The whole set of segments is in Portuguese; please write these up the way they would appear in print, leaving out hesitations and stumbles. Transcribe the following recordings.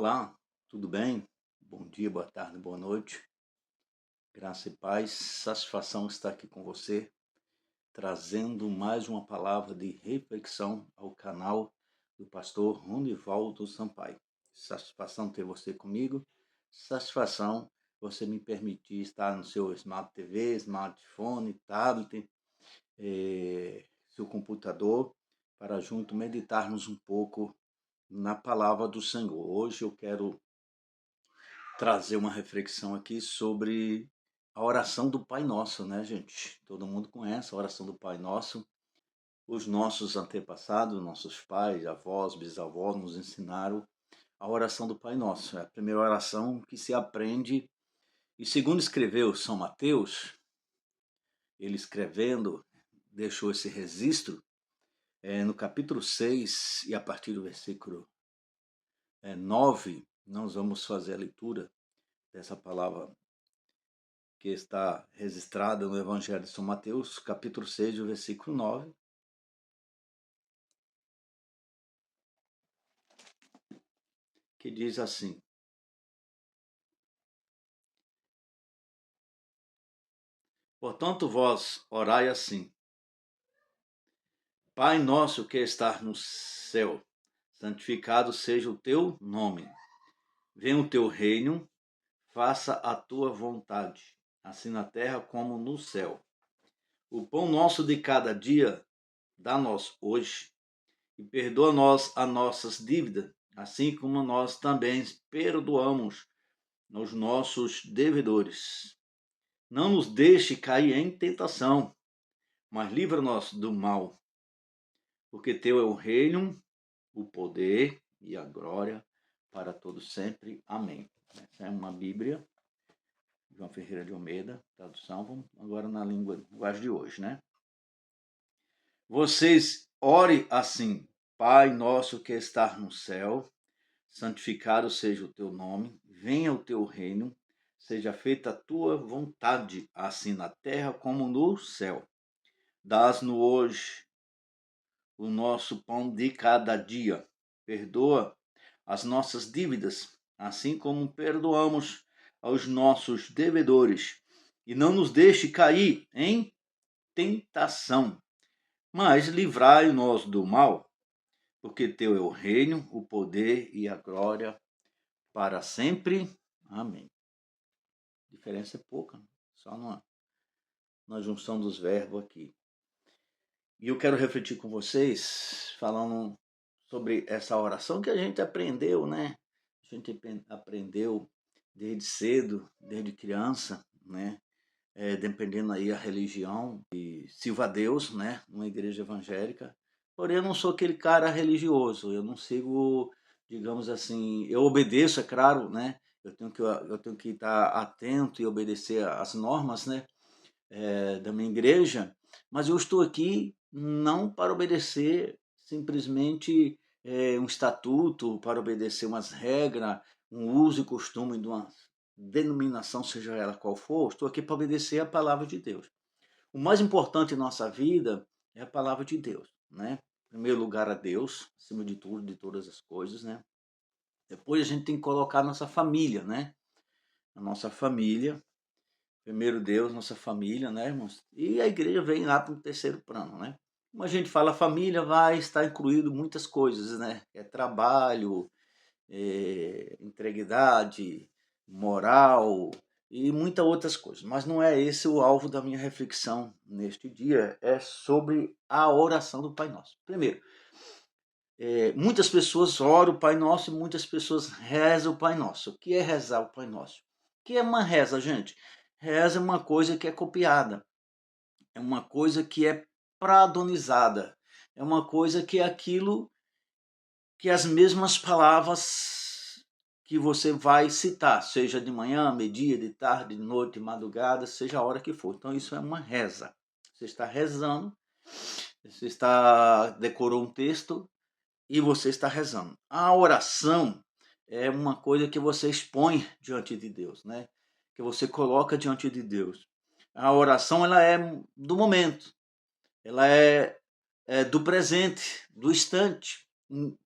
Olá, tudo bem? Bom dia, boa tarde, boa noite. Graça e paz, satisfação estar aqui com você, trazendo mais uma palavra de reflexão ao canal do pastor Ronivaldo Sampaio. Satisfação ter você comigo, satisfação você me permitir estar no seu Smart TV, smartphone, tablet, seu computador, para junto meditarmos um pouco na palavra do Senhor. Hoje eu quero trazer uma reflexão aqui sobre a oração do Pai Nosso, né, gente? Todo mundo conhece a oração do Pai Nosso. Os nossos antepassados, nossos pais, avós, bisavós nos ensinaram a oração do Pai Nosso. É a primeira oração que se aprende. E segundo escreveu São Mateus, ele escrevendo, deixou esse registro, no capítulo 6 e a partir do versículo 9, nós vamos fazer a leitura dessa palavra que está registrada no Evangelho de São Mateus, capítulo 6, versículo 9, que diz assim: Portanto, vós orai assim: Pai nosso que estás no céu, santificado seja o teu nome. Venha o teu reino, faça a tua vontade, assim na terra como no céu. O pão nosso de cada dia dá-nos hoje, e perdoa-nos as nossas dívidas, assim como nós também perdoamos aos nossos devedores. Não nos deixe cair em tentação, mas livra-nos do mal, porque teu é o reino, o poder e a glória para todos sempre. Amém. Essa é uma Bíblia, João Ferreira de Almeida, tradução, vamos agora na linguagem de hoje, né? Vocês ore assim: Pai nosso que estás no céu, santificado seja o teu nome, venha o teu reino, seja feita a tua vontade, assim na terra como no céu. Dás-nos hoje o nosso pão de cada dia. Perdoa as nossas dívidas, assim como perdoamos aos nossos devedores. E não nos deixe cair em tentação, mas livrai-nos do mal, porque teu é o reino, o poder e a glória para sempre. Amém. A diferença é pouca, só na junção dos verbos aqui. E eu quero refletir com vocês, falando sobre essa oração que a gente aprendeu, né? A gente aprendeu desde cedo, desde criança, né? Dependendo aí a religião, e sirvo a Deus, né? Numa igreja evangélica. Porém, eu não sou aquele cara religioso, eu não sigo, digamos assim, eu obedeço, é claro, né? Eu tenho que estar atento e obedecer às normas, né? Da minha igreja, mas eu estou aqui não para obedecer simplesmente um estatuto, para obedecer umas regras, um uso e costume de uma denominação, seja ela qual for. Estou aqui para obedecer a palavra de Deus. O mais importante em nossa vida é a palavra de Deus, né? Em primeiro lugar a Deus, acima de tudo, de todas as coisas, né? Depois a gente tem que colocar a nossa família, né? A nossa família, primeiro Deus, nossa família, né, irmãos? E a igreja vem lá para o terceiro plano, né? Como a gente fala, família vai estar incluído muitas coisas, né? Trabalho, integridade, moral e muitas outras coisas. Mas não é esse o alvo da minha reflexão neste dia, é sobre a oração do Pai Nosso. Primeiro, muitas pessoas oram o Pai Nosso e muitas pessoas rezam o Pai Nosso. O que é rezar o Pai Nosso? O que é uma reza, gente? Reza é uma coisa que é copiada, é uma coisa que é padronizada, é uma coisa que é aquilo que as mesmas palavras que você vai citar, seja de manhã, meio-dia, de tarde, de noite, de madrugada, seja a hora que for. Então isso é uma reza. Você está rezando, você decorou um texto e você está rezando. A oração é uma coisa que você expõe diante de Deus, né? Que você coloca diante de Deus. A oração ela é do momento, ela é do presente, do instante.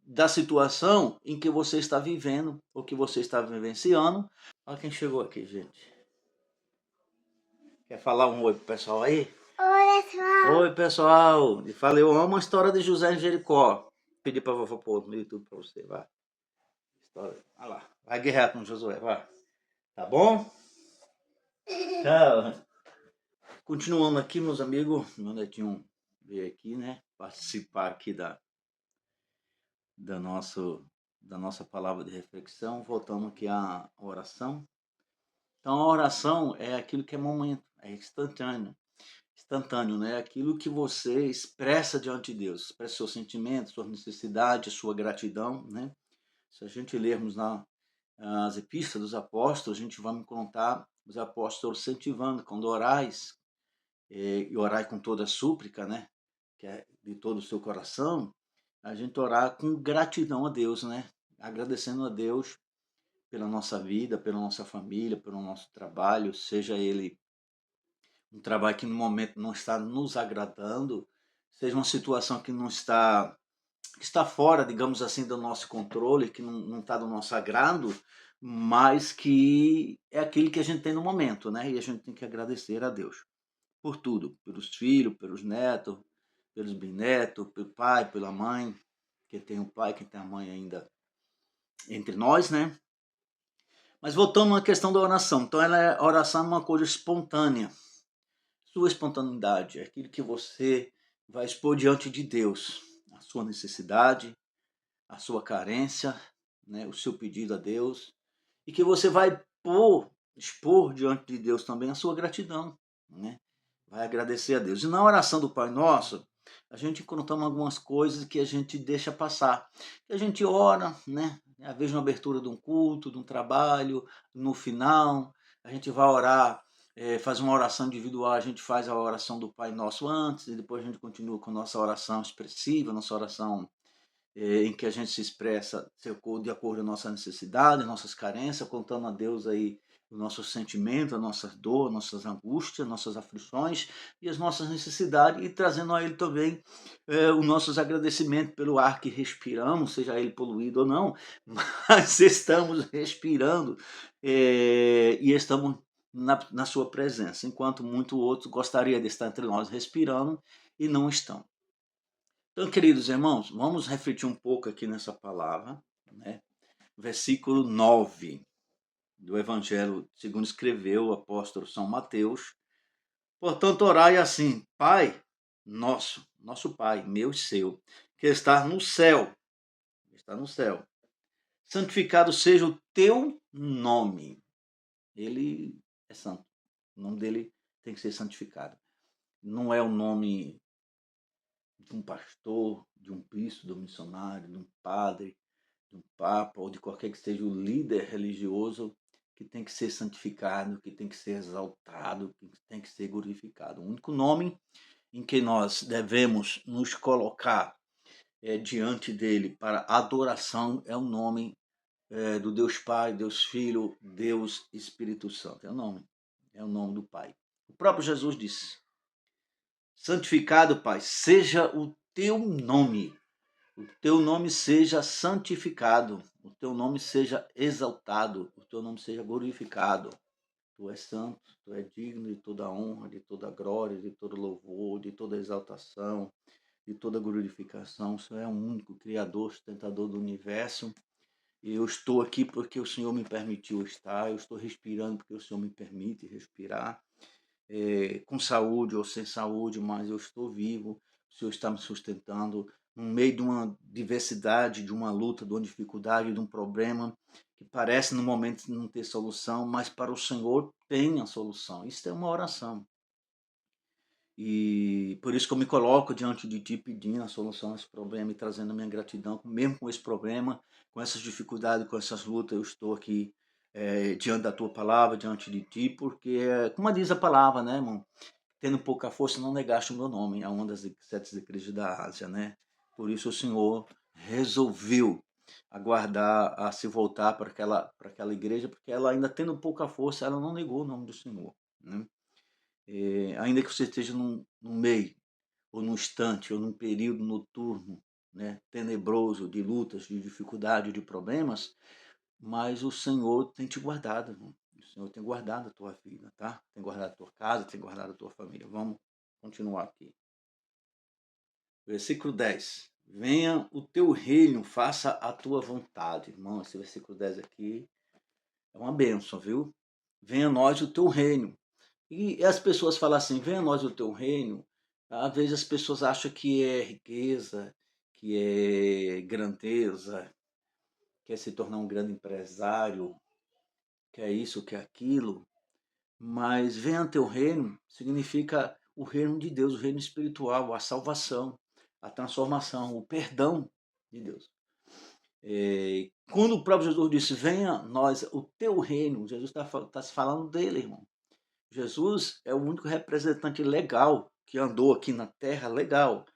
da situação em que você está vivendo, ou que você está vivenciando. Olha quem chegou aqui, gente. Quer falar um oi pro pessoal aí? Oi, pessoal. Oi, pessoal. E falei, eu amo a história de José em Jericó. Pedi pra vovó pôr no YouTube pra você, vai. História. Olha lá. Vai guerrear com Josué, vai. Tá bom? Tchau. Continuando aqui, meus amigos, meu netinho veio aqui, né, participar aqui da, nosso, da nossa palavra de reflexão. Voltamos aqui à oração. Então, a oração é aquilo que é momento, é instantâneo, né? Aquilo que você expressa diante de Deus, expressa seus sentimentos, suas necessidades, sua gratidão, né? Se a gente lermos as epístolas dos apóstolos, a gente vai encontrar os apóstolos incentivando, quando orais, e orai com toda súplica, né? Que é de todo o seu coração, a gente orar com gratidão a Deus, né? Agradecendo a Deus pela nossa vida, pela nossa família, pelo nosso trabalho, seja ele um trabalho que no momento não está nos agradando, seja uma situação que está fora, digamos assim, do nosso controle, que não está do nosso agrado, mas que é aquilo que a gente tem no momento, né? E a gente tem que agradecer a Deus por tudo, pelos filhos, pelos netos, pelos bisnetos, pelo pai, pela mãe, quem tem o pai, quem tem a mãe ainda entre nós, né? Mas voltando à questão da oração. Então, a oração é uma coisa espontânea. Sua espontaneidade é aquilo que você vai expor diante de Deus. A sua necessidade, a sua carência, né? O seu pedido a Deus. E que você vai expor diante de Deus também a sua gratidão, né? Vai agradecer a Deus. E na oração do Pai Nosso, a gente encontramos algumas coisas que a gente deixa passar. Que a gente ora, né? Às vezes na abertura de um culto, de um trabalho, no final, a gente vai orar, faz uma oração individual, a gente faz a oração do Pai Nosso antes, e depois a gente continua com a nossa oração expressiva, nossa oração em que a gente se expressa de acordo com a nossa necessidade, nossas carências, contando a Deus aí o nosso sentimento, a nossa dor, nossas angústias, nossas aflições e as nossas necessidades, e trazendo a Ele também os nossos agradecimentos pelo ar que respiramos, seja ele poluído ou não, mas estamos respirando e estamos na sua presença, enquanto muitos outros gostariam de estar entre nós respirando e não estão. Então, queridos irmãos, vamos refletir um pouco aqui nessa palavra, né? Versículo 9 do Evangelho segundo escreveu o apóstolo São Mateus. Portanto, orai assim: Pai nosso Pai, meu e seu, que está no céu, santificado seja o teu nome. Ele é santo, o nome dele tem que ser santificado. Não é o nome de um pastor, de um bispo, de um missionário, de um padre, de um papa ou de qualquer que seja o líder religioso que tem que ser santificado, que tem que ser exaltado, que tem que ser glorificado. O único nome em que nós devemos nos colocar diante dele para adoração é o nome do Deus Pai, Deus Filho, Deus Espírito Santo. É o nome do Pai. O próprio Jesus disse: santificado, Pai, seja o teu nome. O teu nome seja santificado, o teu nome seja exaltado, o teu nome seja glorificado. Tu és santo, tu és digno de toda honra, de toda glória, de todo louvor, de toda exaltação, de toda glorificação. O Senhor é o único Criador, sustentador do universo. E eu estou aqui porque o Senhor me permitiu estar, eu estou respirando porque o Senhor me permite respirar, com saúde ou sem saúde, mas eu estou vivo, o Senhor está me sustentando no meio de uma diversidade, de uma luta, de uma dificuldade, de um problema que parece no momento não ter solução, mas para o Senhor tem a solução. Isso é uma oração. E por isso que eu me coloco diante de Ti pedindo a solução a esse problema e trazendo a minha gratidão, mesmo com esse problema, com essas dificuldades, com essas lutas, eu estou aqui diante da Tua palavra, diante de Ti, porque, como diz a palavra, né, irmão? Tendo pouca força, não negaste o meu nome, é uma das 7 igrejas da Ásia, né? Por isso o Senhor resolveu aguardar a se voltar para aquela igreja, porque ela ainda tendo pouca força, ela não negou o nome do Senhor, né? Ainda que você esteja num meio, ou num instante, ou num período noturno, né, tenebroso, de lutas, de dificuldade, de problemas, mas o Senhor tem te guardado, irmão. O Senhor tem guardado a tua vida, tá? Tem guardado a tua casa, tem guardado a tua família. Vamos continuar aqui. Versículo 10. Venha o teu reino, faça a tua vontade. Irmão, esse versículo 10 aqui é uma bênção, viu? Venha a nós o teu reino. E as pessoas falam assim, venha a nós o teu reino. Às vezes as pessoas acham que é riqueza, que é grandeza, quer se tornar um grande empresário, que é isso, que é aquilo. Mas venha teu reino significa o reino de Deus, o reino espiritual, a salvação, a transformação, o perdão de Deus. Quando o próprio Jesus disse, venha nós o teu reino, Jesus está se falando dele, irmão. Jesus é o único representante legal que andou aqui na terra, legal.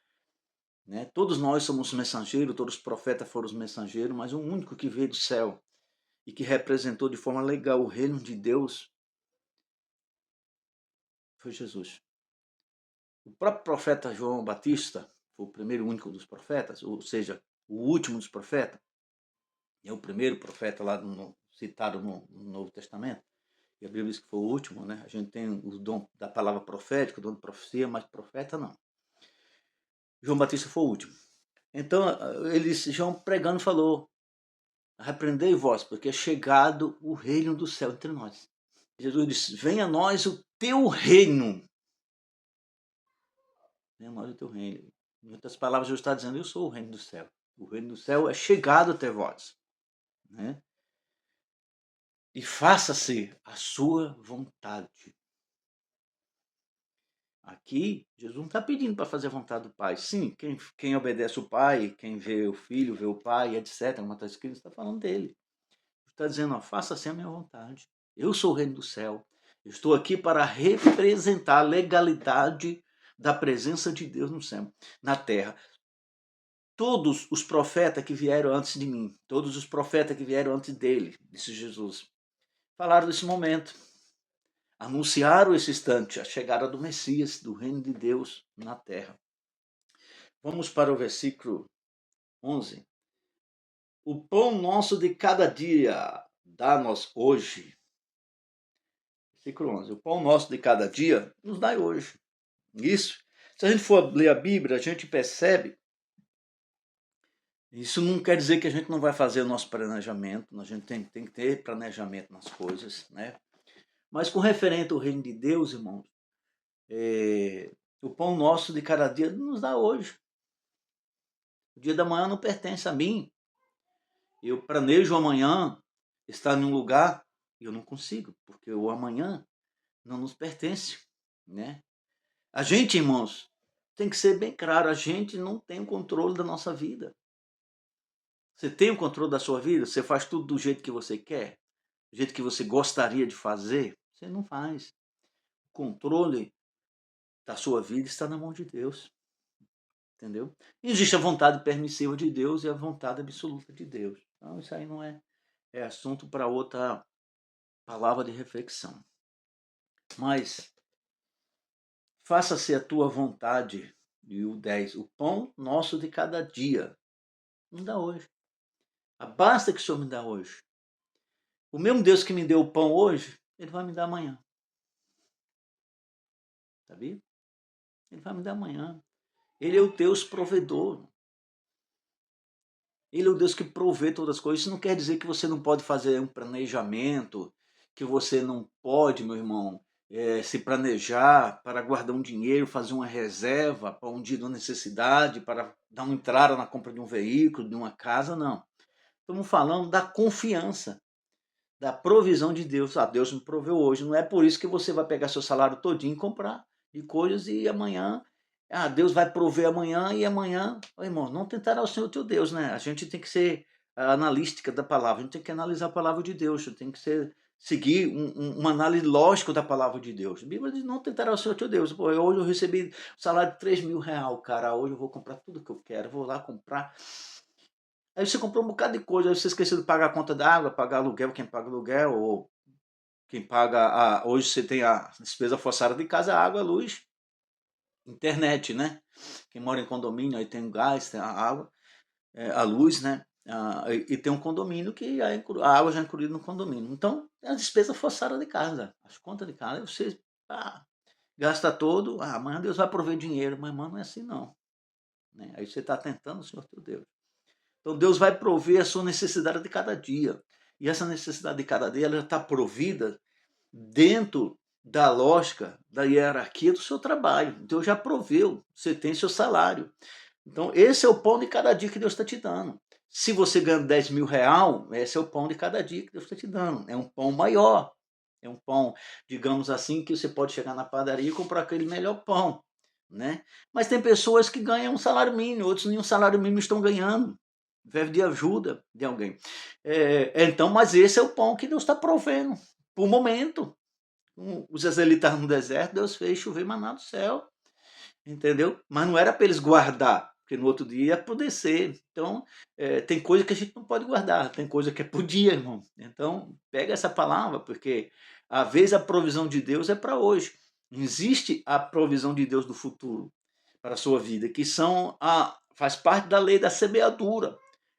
Né? Todos nós somos mensageiros, todos os profetas foram os mensageiros, mas o único que veio do céu e que representou de forma legal o reino de Deus foi Jesus. O próprio profeta João Batista foi o primeiro e único dos profetas, ou seja, o último dos profetas. É o primeiro profeta lá citado no Novo Testamento. E a Bíblia diz que foi o último, né? A gente tem o dom da palavra profética, o dom de profecia, mas profeta não. João Batista foi o último. Então, João pregando falou, arrependei vós, porque é chegado o reino do céu entre nós. Jesus disse, venha a nós o teu reino. Venha a nós o teu reino. Em outras palavras, Jesus está dizendo, eu sou o reino do céu. O reino do céu é chegado até vós. Né? E faça-se a sua vontade. Aqui, Jesus não está pedindo para fazer a vontade do Pai. Sim, quem obedece o Pai, quem vê o Filho, vê o Pai, etc., como está escrito, está falando dele. Está dizendo, ó, faça-se a minha vontade. Eu sou o reino do céu. Eu estou aqui para representar a legalidade da presença de Deus no céu, na terra. Todos os profetas que vieram antes de mim, todos os profetas que vieram antes dele, disse Jesus, falaram desse momento. Anunciaram esse instante, a chegada do Messias, do reino de Deus na terra. Vamos para o versículo 11. O pão nosso de cada dia dá-nos hoje. Versículo 11. O pão nosso de cada dia nos dá hoje. Isso, se a gente for ler a Bíblia, a gente percebe. Isso não quer dizer que a gente não vai fazer o nosso planejamento. A gente tem que ter planejamento nas coisas, né? Mas com referente ao reino de Deus, irmãos, o pão nosso de cada dia nos dá hoje. O dia da manhã não pertence a mim. Eu planejo amanhã estar em um lugar e eu não consigo, porque o amanhã não nos pertence, né? A gente, irmãos, tem que ser bem claro, a gente não tem o controle da nossa vida. Você tem o controle da sua vida? Você faz tudo do jeito que você quer? Do jeito que você gostaria de fazer? Você não faz. O controle da sua vida está na mão de Deus. Entendeu? Existe a vontade permissiva de Deus e a vontade absoluta de Deus. Então isso aí não é assunto para outra palavra de reflexão. Mas faça-se a tua vontade, e o 10, o pão nosso de cada dia. Não dá hoje. Basta que o Senhor me dá hoje. O mesmo Deus que me deu o pão hoje, Ele vai me dar amanhã. Sabia? Ele vai me dar amanhã. Ele é o Deus provedor. Ele é o Deus que provê todas as coisas. Isso não quer dizer que você não pode fazer um planejamento, que você não pode, meu irmão, se planejar para guardar um dinheiro, fazer uma reserva para um dia de necessidade, para dar uma entrada na compra de um veículo, de uma casa, não. Estamos falando da confiança, da provisão de Deus. Deus me proveu hoje. Não é por isso que você vai pegar seu salário todinho e comprar de coisas e amanhã Deus vai prover amanhã e amanhã, irmão, não tentará o Senhor teu Deus, né? A gente tem que ser analística da palavra, a gente tem que analisar a palavra de Deus, a gente tem que seguir uma análise lógica da palavra de Deus. A Bíblia diz, não tentará o Senhor teu Deus. Pô, hoje eu recebi um salário de 3 mil reais, cara, hoje eu vou comprar tudo que eu quero, vou lá comprar. Aí você comprou um bocado de coisa, aí você esqueceu de pagar a conta da água, pagar aluguel, quem paga aluguel, ou quem paga, hoje você tem a despesa forçada de casa, água, luz, internet, né? Quem mora em condomínio, aí tem o gás, tem a água. a luz, né? E tem um condomínio que a água já é incluída no condomínio. Então, é a despesa forçada de casa, as contas de casa. Aí você gasta todo, amanhã Deus vai prover dinheiro, mas irmão, não é assim não. Né? Aí você está tentando o Senhor teu Deus. Então Deus vai prover a sua necessidade de cada dia. E essa necessidade de cada dia ela já está provida dentro da lógica, da hierarquia do seu trabalho. Deus já proveu, você tem seu salário. Então esse é o pão de cada dia que Deus está te dando. Se você ganha 10 mil real, esse é o pão de cada dia que Deus está te dando. É um pão maior. É um pão, digamos assim, que você pode chegar na padaria e comprar aquele melhor pão. Né? Mas tem pessoas que ganham um salário mínimo, outros nem um salário mínimo estão ganhando. Vive de ajuda de alguém. Então, mas esse é o pão que Deus está provendo, por momento. Os israelitas no deserto, Deus fez chover maná do céu, entendeu? Mas não era para eles guardar, porque no outro dia ia apodrecer. Então, tem coisa que a gente não pode guardar, tem coisa que é por dia, irmão. Então, pega essa palavra, porque às vezes a provisão de Deus é para hoje. Existe a provisão de Deus do futuro para a sua vida, que faz parte da lei da semeadura.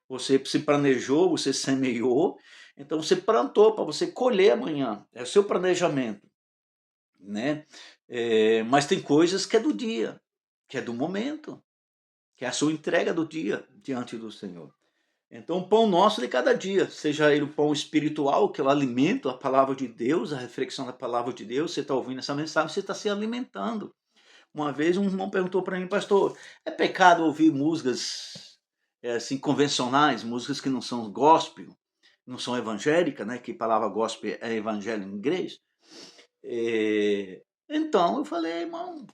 Você se planejou, você semeou, então você plantou para você colher amanhã. É o seu planejamento, né? Mas tem coisas que é do dia, que é do momento, que é a sua entrega do dia diante do Senhor. Então, o pão nosso de cada dia, seja ele o pão espiritual, que é o alimento, a palavra de Deus, a reflexão da palavra de Deus, você está ouvindo essa mensagem, você está se alimentando. Uma vez um irmão perguntou para mim, pastor, é pecado ouvir músicas assim, convencionais, músicas que não são gospel, não são evangélicas, né? Que a palavra gospel é evangelho em inglês. Então eu falei, irmão,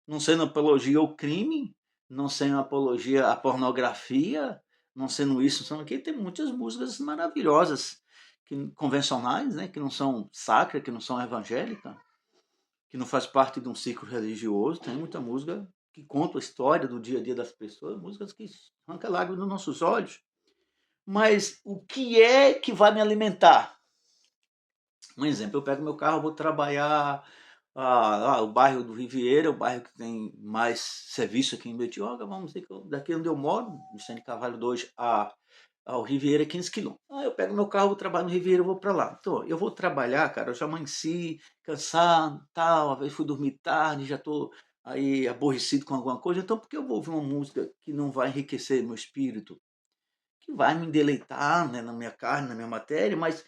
não sendo apologia ao crime, não sendo apologia à pornografia, não sendo isso, não sendo aquilo, tem muitas músicas maravilhosas, convencionais, né? Que não são sacras, que não são evangélicas, que não faz parte de um ciclo religioso. Tem muita música que conta a história do dia a dia das pessoas, músicas que arrancam lágrimas dos nossos olhos. Mas o que é que vai me alimentar? Um exemplo, eu pego meu carro, vou trabalhar o bairro do Riviera, o bairro que tem mais serviço aqui em Betioga, vamos dizer que daqui onde eu moro, Vicente Carvalho 2 ao Riviera é 15 quilômetros. Eu pego meu carro, vou trabalhar no Riviera, eu vou para lá. Então, eu vou trabalhar, cara, eu já amanheci, cansado, tal, às vezes fui dormir tarde, já estou aí aborrecido com alguma coisa, então por que eu vou ouvir uma música que não vai enriquecer meu espírito, que vai me deleitar, né, na minha carne, na minha matéria, mas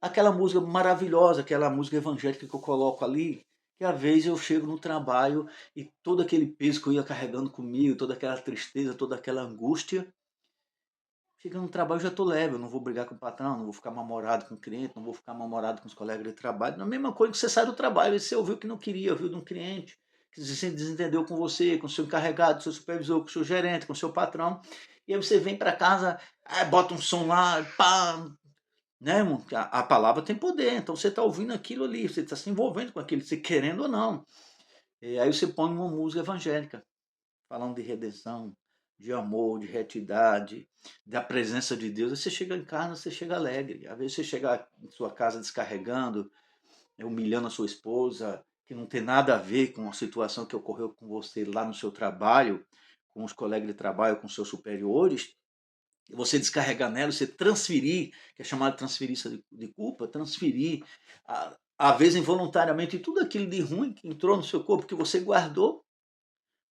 aquela música maravilhosa, aquela música evangélica que eu coloco ali, que às vezes eu chego no trabalho e todo aquele peso que eu ia carregando comigo, toda aquela tristeza, toda aquela angústia, chegando no trabalho eu já estou leve, eu não vou brigar com o patrão, não vou ficar mal-humorado com o cliente, não vou ficar mal-humorado com os colegas de trabalho. Na mesma coisa que você sai do trabalho, você ouviu que não queria, ouviu de um cliente, que se desentendeu com você, com o seu encarregado, com o seu supervisor, com o seu gerente, com o seu patrão, e aí você vem para casa, bota um som lá, pá, né, irmão? A palavra tem poder, então você está ouvindo aquilo ali, você está se envolvendo com aquilo, você querendo ou não. E aí você põe uma música evangélica, falando de redenção, de amor, de retidade, da presença de Deus. Aí você chega em casa, você chega alegre. Às vezes você chega em sua casa descarregando, humilhando a sua esposa, que não tem nada a ver com a situação que ocorreu com você lá no seu trabalho, com os colegas de trabalho, com seus superiores. Você descarregar nela, você transferir, que é chamado de transferência de culpa, transferir, às vezes involuntariamente, tudo aquilo de ruim que entrou no seu corpo, que você guardou.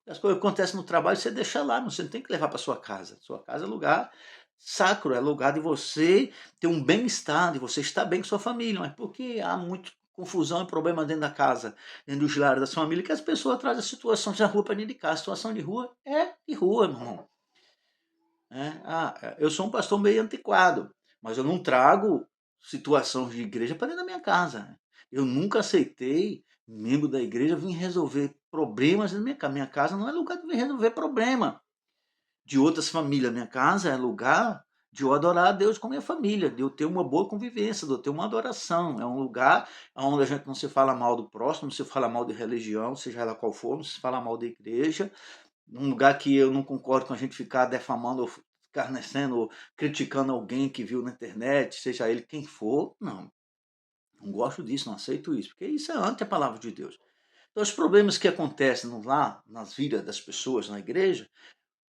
As coisas que acontecem no trabalho, você deixa lá, você não tem que levar para sua casa. Sua casa é lugar sacro, é lugar de você ter um bem-estar, de você estar bem com sua família. Mas porque há muita confusão e problema dentro da casa, dentro dos lares da família, que as pessoas trazem a situação de rua para dentro de casa. A situação de rua é de rua, meu irmão. Eu sou um pastor meio antiquado, mas eu não trago situações de igreja para dentro da minha casa. Eu nunca aceitei membro da igreja vir resolver problemas na minha casa. Minha casa não é lugar de vir resolver problema de outras famílias. Minha casa é lugar de eu adorar a Deus com a minha família, de eu ter uma boa convivência, de eu ter uma adoração. É um lugar onde a gente não se fala mal do próximo, não se fala mal de religião, seja ela qual for, não se fala mal da igreja. Um lugar que eu não concordo com a gente ficar defamando, ou escarnecendo, ou criticando alguém que viu na internet, seja ele quem for. Não gosto disso, não aceito isso, porque isso é ante a palavra de Deus. Então, os problemas que acontecem lá, nas vidas das pessoas, na igreja,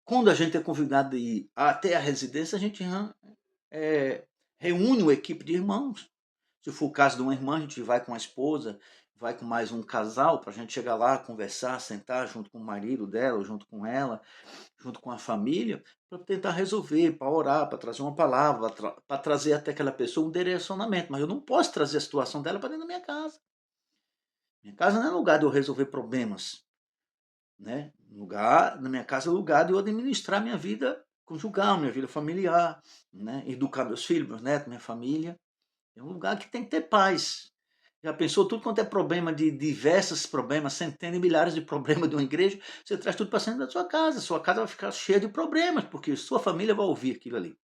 quando a gente é convidado a ir até a residência, a gente reúne uma equipe de irmãos. Se for o caso de uma irmã, a gente vai com a esposa, vai com mais um casal, para a gente chegar lá, conversar, sentar junto com o marido dela, junto com ela, junto com a família, para tentar resolver, para orar, para trazer uma palavra, para trazer até aquela pessoa um direcionamento. Mas eu não posso trazer a situação dela para dentro da minha casa. Minha casa não é lugar de eu resolver problemas. Né? Na minha casa é lugar de eu administrar minha vida conjugal, minha vida familiar, né? Educar meus filhos, meus netos, minha família. É um lugar que tem que ter paz. Já pensou tudo quanto é problema, de diversos problemas, centenas e milhares de problemas de uma igreja, você traz tudo para dentro da sua casa vai ficar cheia de problemas, porque sua família vai ouvir aquilo ali.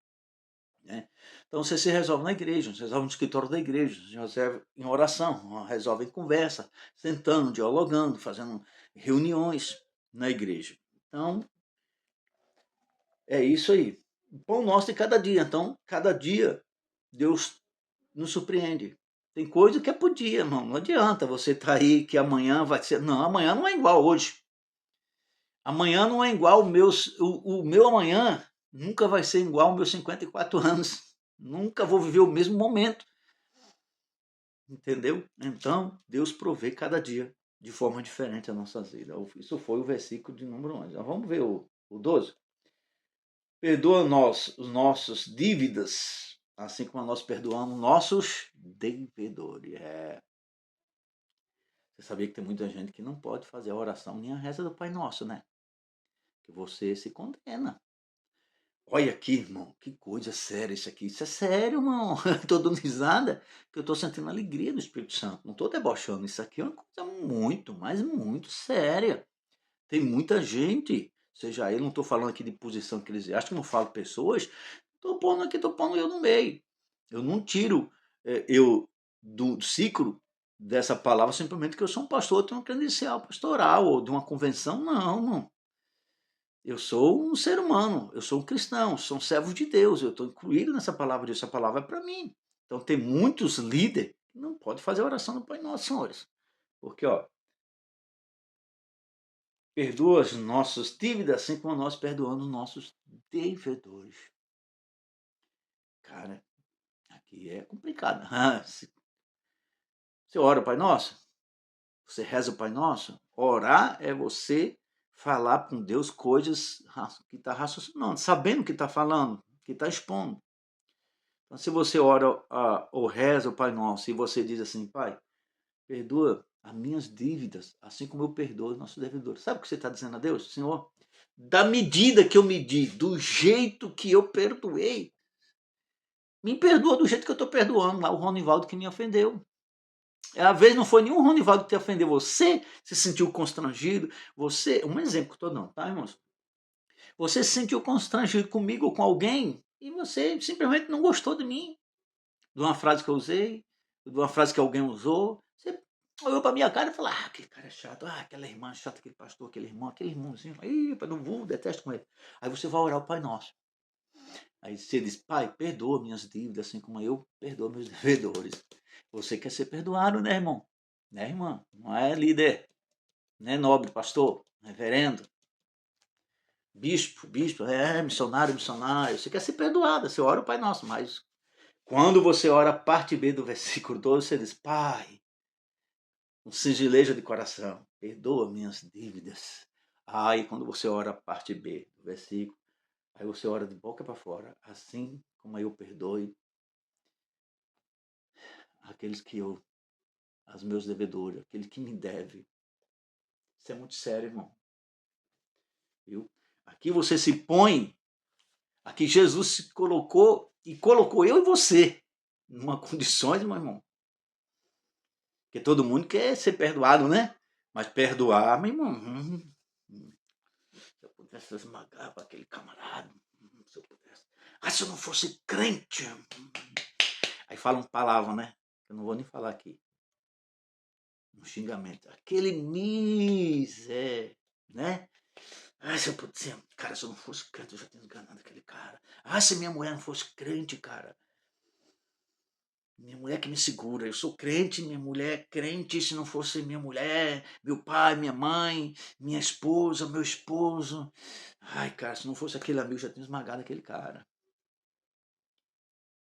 Né? Então você se resolve na igreja, você resolve no escritório da igreja, você resolve em oração, resolve em conversa, sentando, dialogando, fazendo reuniões na igreja. Então, é isso aí. O pão nosso de cada dia. Então, cada dia, Deus nos surpreende. Tem coisa que é por dia, irmão. Não adianta você estar aí que amanhã vai ser. Não, amanhã não é igual hoje. Amanhã não é igual o meu amanhã. Nunca vai ser igual aos meus 54 anos. Nunca vou viver o mesmo momento. Entendeu? Então, Deus provê cada dia de forma diferente a nossa vida. Isso foi o versículo de número 11. Então, vamos ver o 12. Perdoa nós os nossos dívidas, assim como nós perdoamos nossos devedores. Você sabia que tem muita gente que não pode fazer a oração nem a reza do Pai Nosso, né? Que você se condena. Olha aqui, irmão, que coisa séria isso aqui. Isso é sério, irmão. Estou dando risada, que eu estou sentindo a alegria do Espírito Santo. Não estou debochando. Isso aqui é uma coisa muito, mas muito séria. Tem muita gente, seja ele, não estou falando aqui de posição que eles acham que não falo pessoas, estou pondo eu no meio. Eu não tiro eu do ciclo dessa palavra simplesmente que eu sou um pastor, eu tenho uma credencial pastoral ou de uma convenção, não, não. Eu sou um ser humano, eu sou um cristão, sou um servo de Deus, eu estou incluído nessa palavra, essa palavra é para mim. Então tem muitos líderes que não podem fazer oração no Pai Nosso, senhores. Porque, ó, perdoa as nossas dívidas, assim como nós perdoamos nossos devedores. Cara, aqui é complicado. Você ora o Pai Nosso? Você reza o Pai Nosso? Orar é você falar com Deus coisas que está raciocinando, sabendo o que está falando, que está expondo. Então, se você ora ou reza o Pai Nosso e você diz assim, Pai, perdoa as minhas dívidas, assim como eu perdoo os nossos devedores. Sabe o que você está dizendo a Deus? Senhor, da medida que eu medi, do jeito que eu perdoei, me perdoa do jeito que eu estou perdoando lá o Ronivaldo que me ofendeu. Às vezes não foi nenhum Ronivaldo que te ofendeu, você se sentiu constrangido, um exemplo que eu estou dando, tá, irmãos? Você se sentiu constrangido comigo ou com alguém e você simplesmente não gostou de mim, de uma frase que eu usei, de uma frase que alguém usou. Você olhou para minha cara e falou, aquele cara é chato, aquela irmã chata, aquele pastor, aquele irmãozinho, não vou, detesto com ele. Aí você vai orar o Pai Nosso. Aí você diz, Pai, perdoa minhas dívidas, assim como eu perdoo meus devedores. Você quer ser perdoado, né, irmão? Né, irmã? Não é líder, não é nobre, pastor, reverendo, bispo, missionário, missionário. Você quer ser perdoado, você ora o Pai Nosso, mas quando você ora a parte B do versículo 12, você diz, Pai, um sigilejo de coração, perdoa minhas dívidas. Aí quando você ora a parte B do versículo, aí você ora de boca para fora, assim como eu perdoe aqueles que eu, os meus devedores, aquele que me deve. Isso é muito sério, irmão. Viu? Aqui você se põe, aqui Jesus se colocou e colocou eu e você numa condições, meu irmão, que todo mundo quer ser perdoado, né? Mas perdoar, meu irmão, se eu pudesse esmagar para aquele camarada, se eu pudesse. Se eu não fosse crente. Aí falam palavra, né? Eu não vou nem falar aqui. Um xingamento. Aquele né? Se eu pudesse, cara, se eu não fosse crente, eu já tinha enganado aquele cara. Se minha mulher não fosse crente, cara. Minha mulher que me segura. Eu sou crente, minha mulher é crente. Se não fosse minha mulher, meu pai, minha mãe, minha esposa, meu esposo. Ai, cara, se não fosse aquele amigo, eu já tinha esmagado aquele cara.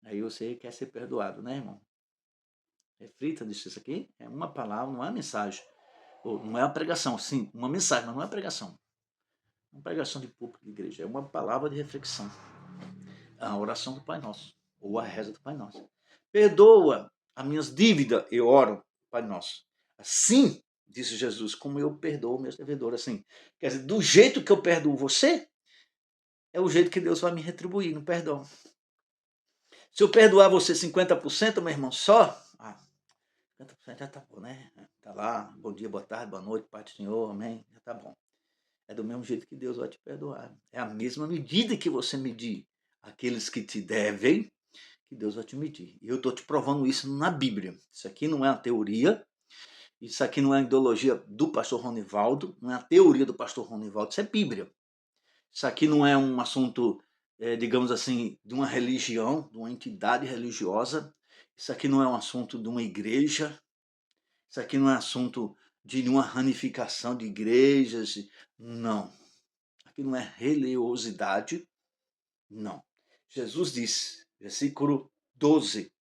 Aí você quer ser perdoado, né, irmão? Reflita disso. Isso aqui é uma palavra, não é uma mensagem. Ou não é uma pregação, sim, uma mensagem, mas não é uma pregação. Uma pregação de público de igreja. É uma palavra de reflexão. A oração do Pai Nosso. Ou a reza do Pai Nosso. Perdoa as minhas dívidas, eu oro, Pai Nosso. Assim, disse Jesus, como eu perdoo meus devedores. Assim, quer dizer, do jeito que eu perdoo você, é o jeito que Deus vai me retribuir no perdão. Se eu perdoar você 50%, meu irmão, só, 50% já tá bom, né? Tá lá, bom dia, boa tarde, boa noite, Pai do Senhor, amém, já tá bom. É do mesmo jeito que Deus vai te perdoar. É a mesma medida que você medir aqueles que te devem, que Deus vai te medir. E eu estou te provando isso na Bíblia. Isso aqui não é uma teoria, isso aqui não é a ideologia do pastor Ronivaldo, não é a teoria do pastor Ronivaldo, isso é Bíblia. Isso aqui não é um assunto, digamos assim, de uma religião, de uma entidade religiosa. Isso aqui não é um assunto de uma igreja. Isso aqui não é assunto de uma ramificação de igrejas. Não. Aqui não é religiosidade. Não. Jesus disse, versículo 12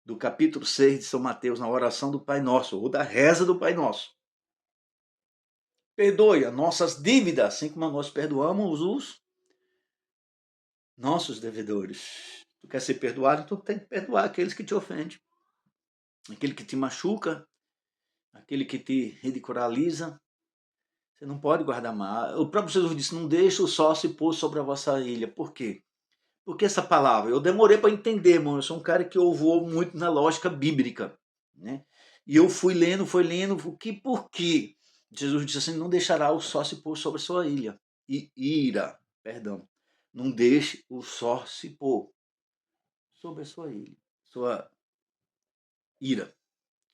do capítulo 6 de São Mateus, na oração do Pai Nosso, ou da reza do Pai Nosso. Perdoe as nossas dívidas, assim como nós perdoamos os nossos devedores. Tu quer ser perdoado, tu tem que perdoar aqueles que te ofendem. Aquele que te machuca, aquele que te ridiculariza. Você não pode guardar mal. O próprio Jesus disse, não deixe o sol se pôr sobre a vossa ilha. Por quê? Porque essa palavra, eu demorei para entender, mano. Eu sou um cara que eu vou muito na lógica bíblica, né? E eu fui lendo, por quê? Jesus disse assim, não deixará o sol se pôr sobre a sua ilha. Perdão. Não deixe o sol se pôr sobre a sua ilha, sua ira.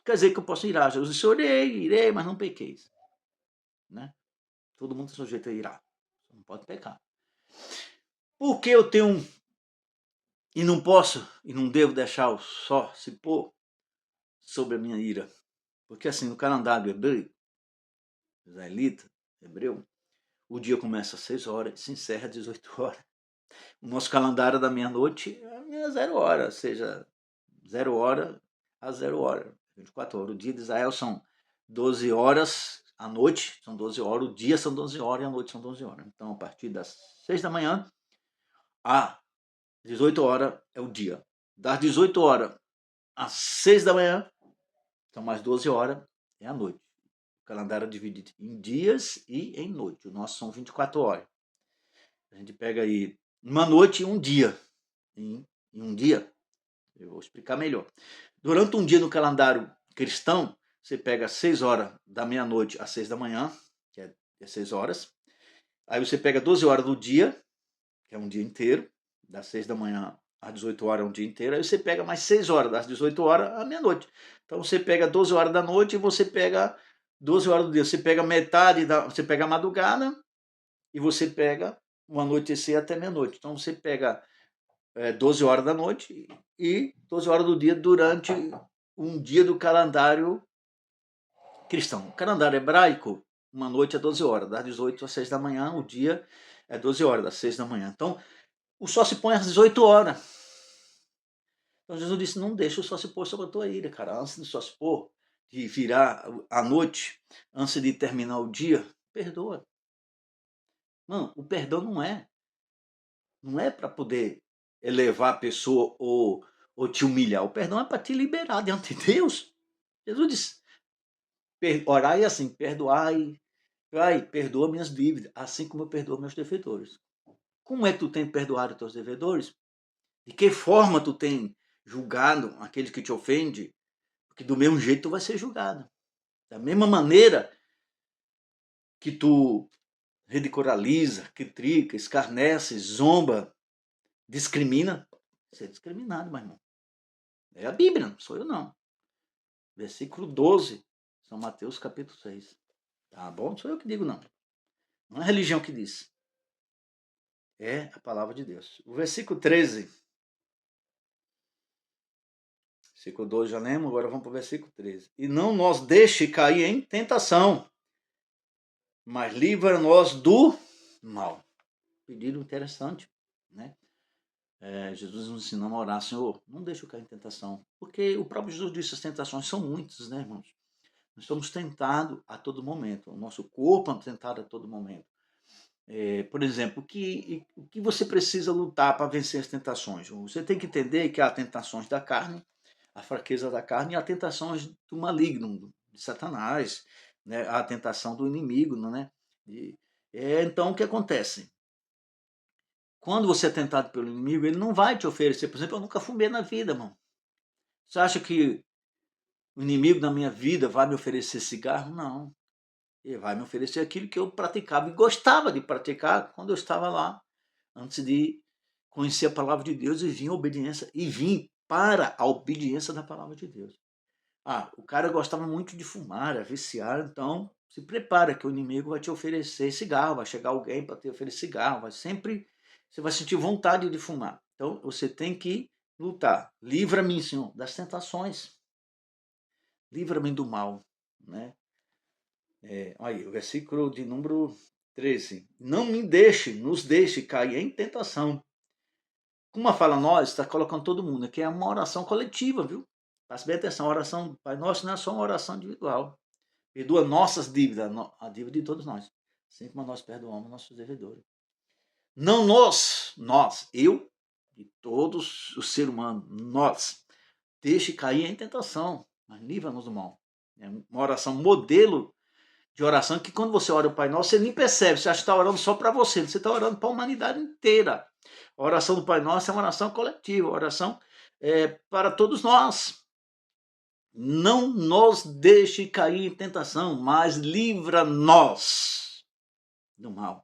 Quer dizer que eu posso irar. Jesus disse, irei, mas não pequeis. Né? Todo mundo é sujeito a irar. Você não pode pecar. Por que eu tenho e não posso e não devo deixar o sol se pôr sobre a minha ira? Porque assim, no calendário hebreu, israelita, hebreu, o dia começa às 6 horas e se encerra às 18 horas. O nosso calendário da meia-noite é 0 hora, ou seja, 0 hora a 0 hora, 24 horas. O dia de Israel são 12 horas à noite, são 12 horas, o dia são 12 horas e a noite são 12 horas. Então, a partir das 6 da manhã a 18 horas é o dia. Das 18 horas às 6 da manhã, são mais 12 horas, é a noite. O calendário é dividido em dias e em noite. O nosso são 24 horas. A gente pega aí uma noite e um dia. Em um dia, eu vou explicar melhor. Durante um dia no calendário cristão, você pega 6 horas da meia-noite às 6 da manhã, que é 6 horas. Aí você pega 12 horas do dia, que é um dia inteiro, das 6 da manhã às 18 horas é um dia inteiro. Aí você pega mais 6 horas, das 18 horas à meia-noite. Então você pega 12 horas da noite e você pega 12 horas do dia. Você pega metade, você pega a madrugada e você pega o anoitecer até meia-noite. Então você pega 12 horas da noite e 12 horas do dia durante um dia do calendário cristão. O calendário hebraico, uma noite é 12 horas, das 18 às 6 da manhã, o dia é 12 horas, das 6 da manhã. Então, o sol se põe às 18 horas. Então, Jesus disse, não deixa o sol se pôr sobre a tua ira, cara. Antes do sol se pôr, de virar a noite, antes de terminar o dia, perdoa. Não, o perdão não é para poder elevar a pessoa ou te humilhar. O perdão é para te liberar diante de Deus. Jesus disse, orai assim, perdoai, Pai, perdoa minhas dívidas, assim como eu perdoo meus devedores. Como é que tu tem perdoado os teus devedores? De que forma tu tem julgado aqueles que te ofendem? Porque do mesmo jeito tu vai ser julgado. Da mesma maneira que tu ridiculariza, critica, escarnece, zomba, discrimina, você é discriminado, meu irmão. É a Bíblia, não sou eu não. Versículo 12, São Mateus capítulo 6. Tá bom? Não sou eu que digo não. Não é a religião que diz. É a palavra de Deus. O versículo 13. Versículo 2 já lemos, agora vamos para o versículo 13. E não nos deixe cair em tentação, mas livra-nos do mal. Pedido interessante, né? Jesus nos ensinou a orar, Senhor, não deixe eu cair em tentação. Porque o próprio Jesus disse, as tentações são muitas, né, irmãos? Nós somos tentados a todo momento. O nosso corpo é tentado a todo momento. Por exemplo, o que você precisa lutar para vencer as tentações? Você tem que entender que há tentações da carne, a fraqueza da carne, e há tentações do maligno, de Satanás, né? A tentação do inimigo, né? Então, o que acontece? Quando você é tentado pelo inimigo, ele não vai te oferecer. Por exemplo, eu nunca fumei na vida, irmão. Você acha que o inimigo da minha vida vai me oferecer cigarro? Não. Ele vai me oferecer aquilo que eu praticava e gostava de praticar quando eu estava lá, antes de conhecer a palavra de Deus e vim a obediência, e vim para a obediência da palavra de Deus. O cara gostava muito de fumar, é viciar, então se prepara que o inimigo vai te oferecer cigarro, vai chegar alguém para te oferecer cigarro, você vai sentir vontade de fumar. Então você tem que lutar. Livra-me, Senhor, das tentações. Livra-me do mal, né? Aí, o versículo de número 13. Não nos deixe cair em tentação. Como fala nós, está colocando todo mundo aqui, é uma oração coletiva, viu? Preste bem atenção, a oração do Pai Nosso não é só uma oração individual. Perdoa nossas dívidas, a dívida de todos nós. Assim como nós perdoamos nossos devedores. Não eu e todos os seres humanos, nós, deixe cair em tentação, mas livra-nos do mal. É uma oração modelo de oração que quando você ora o Pai Nosso, você nem percebe, você acha que está orando só para você está orando para a humanidade inteira. A oração do Pai Nosso é uma oração coletiva, uma oração para todos nós. Não nos deixe cair em tentação, mas livra-nos do mal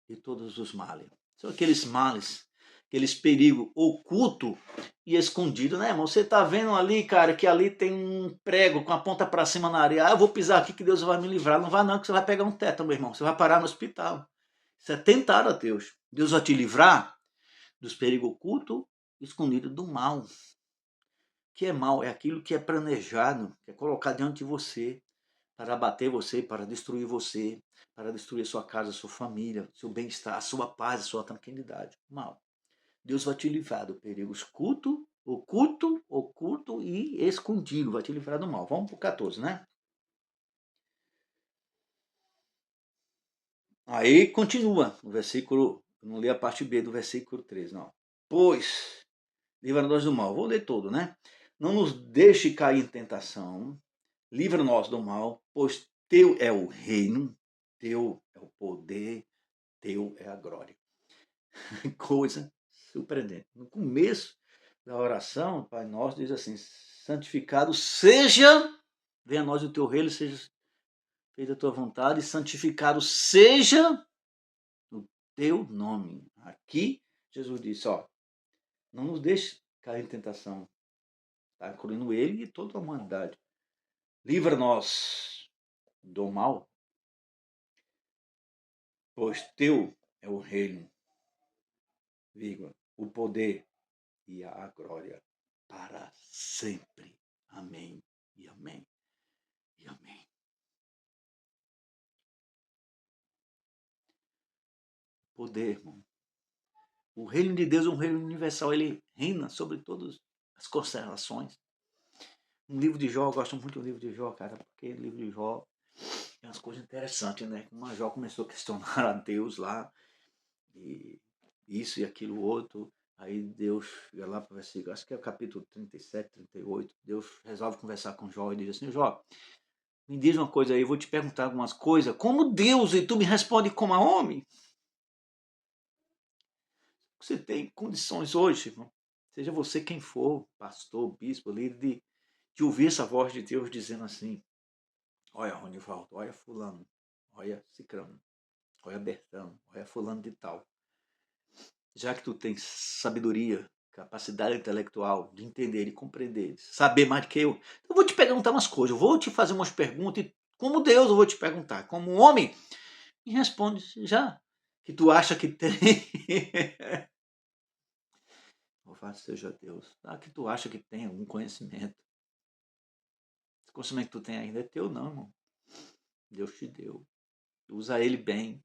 e todos os males. São aqueles males, aqueles perigos ocultos e escondidos, né, irmão? Você tá vendo ali, cara, que ali tem um prego com a ponta para cima na areia. Eu vou pisar aqui que Deus vai me livrar. Não vai não, que você vai pegar um tétano, meu irmão. Você vai parar no hospital. Isso é tentar a Deus. Deus vai te livrar dos perigos ocultos e escondidos do mal. O que é mal? É aquilo que é planejado, que é colocado diante de você para abater você, para destruir você, para destruir a sua casa, a sua família, seu bem-estar, a sua paz, a sua tranquilidade. Mal. Deus vai te livrar do perigo oculto e escondido. Vai te livrar do mal. Vamos para o 14, né? Aí continua o versículo, não li a parte B do versículo 13, não. Pois, livra-nos do mal. Vou ler todo, né? Não nos deixe cair em tentação, livra-nos do mal, pois teu é o reino, teu é o poder, teu é a glória. Coisa surpreendente. No começo da oração, Pai Nosso diz assim: santificado seja, venha a nós o teu reino, seja feita a tua vontade, e santificado seja o teu nome. Aqui, Jesus disse: não nos deixe cair em tentação. Está incluindo ele e toda a humanidade. Livra-nos do mal, pois teu é o reino, o poder e a glória para sempre. Amém e amém e amém. Poder, irmão. O reino de Deus é um reino universal, ele reina sobre todas as constelações. Um livro de Jó, eu gosto muito do livro de Jó, cara, porque o livro de Jó tem umas coisas interessantes, né? Como a Jó começou a questionar a Deus lá, e isso e aquilo outro. Aí Deus chega lá para o versículo, acho que é o capítulo 37, 38. Deus resolve conversar com Jó e diz assim: Jó, me diz uma coisa aí, eu vou te perguntar algumas coisas. Como Deus, e tu me responde como a homem? Você tem condições hoje, irmão, seja você quem for, pastor, bispo, líder, de ouvir essa voz de Deus dizendo assim: olha, Ronivaldo, olha fulano, olha Cicrano, olha Bertano, olha fulano de tal. Já que tu tens sabedoria, capacidade intelectual de entender e compreender, saber mais do que eu vou te perguntar umas coisas, eu vou te fazer umas perguntas, e como Deus eu vou te perguntar, como homem, me responde já, que tu acha que tem. Louvado seja Deus. Que tu acha que tem algum conhecimento. Esse conhecimento que tu tem ainda é teu, não, irmão. Deus te deu. Usa ele bem.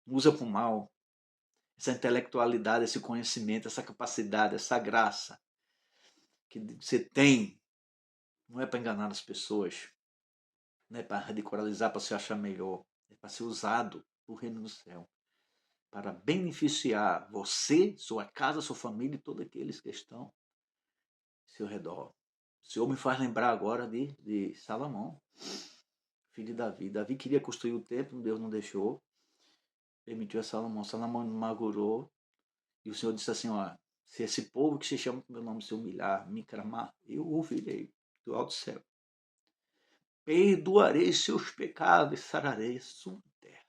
Não usa para o mal. Essa intelectualidade, esse conhecimento, essa capacidade, essa graça que você tem, não é para enganar as pessoas. Não é para radicalizar, para se achar melhor. É para ser usado no reino do céu. Para beneficiar você, sua casa, sua família e todos aqueles que estão ao seu redor. O Senhor me faz lembrar agora de Salomão, filho de Davi. Davi queria construir o templo, Deus não deixou. Permitiu a Salomão. Salomão amargurou. E o Senhor disse assim, ó, se esse povo que se chama com meu nome se humilhar, me clamar, eu ouvirei do alto céu. Perdoarei seus pecados e sararei sua terra.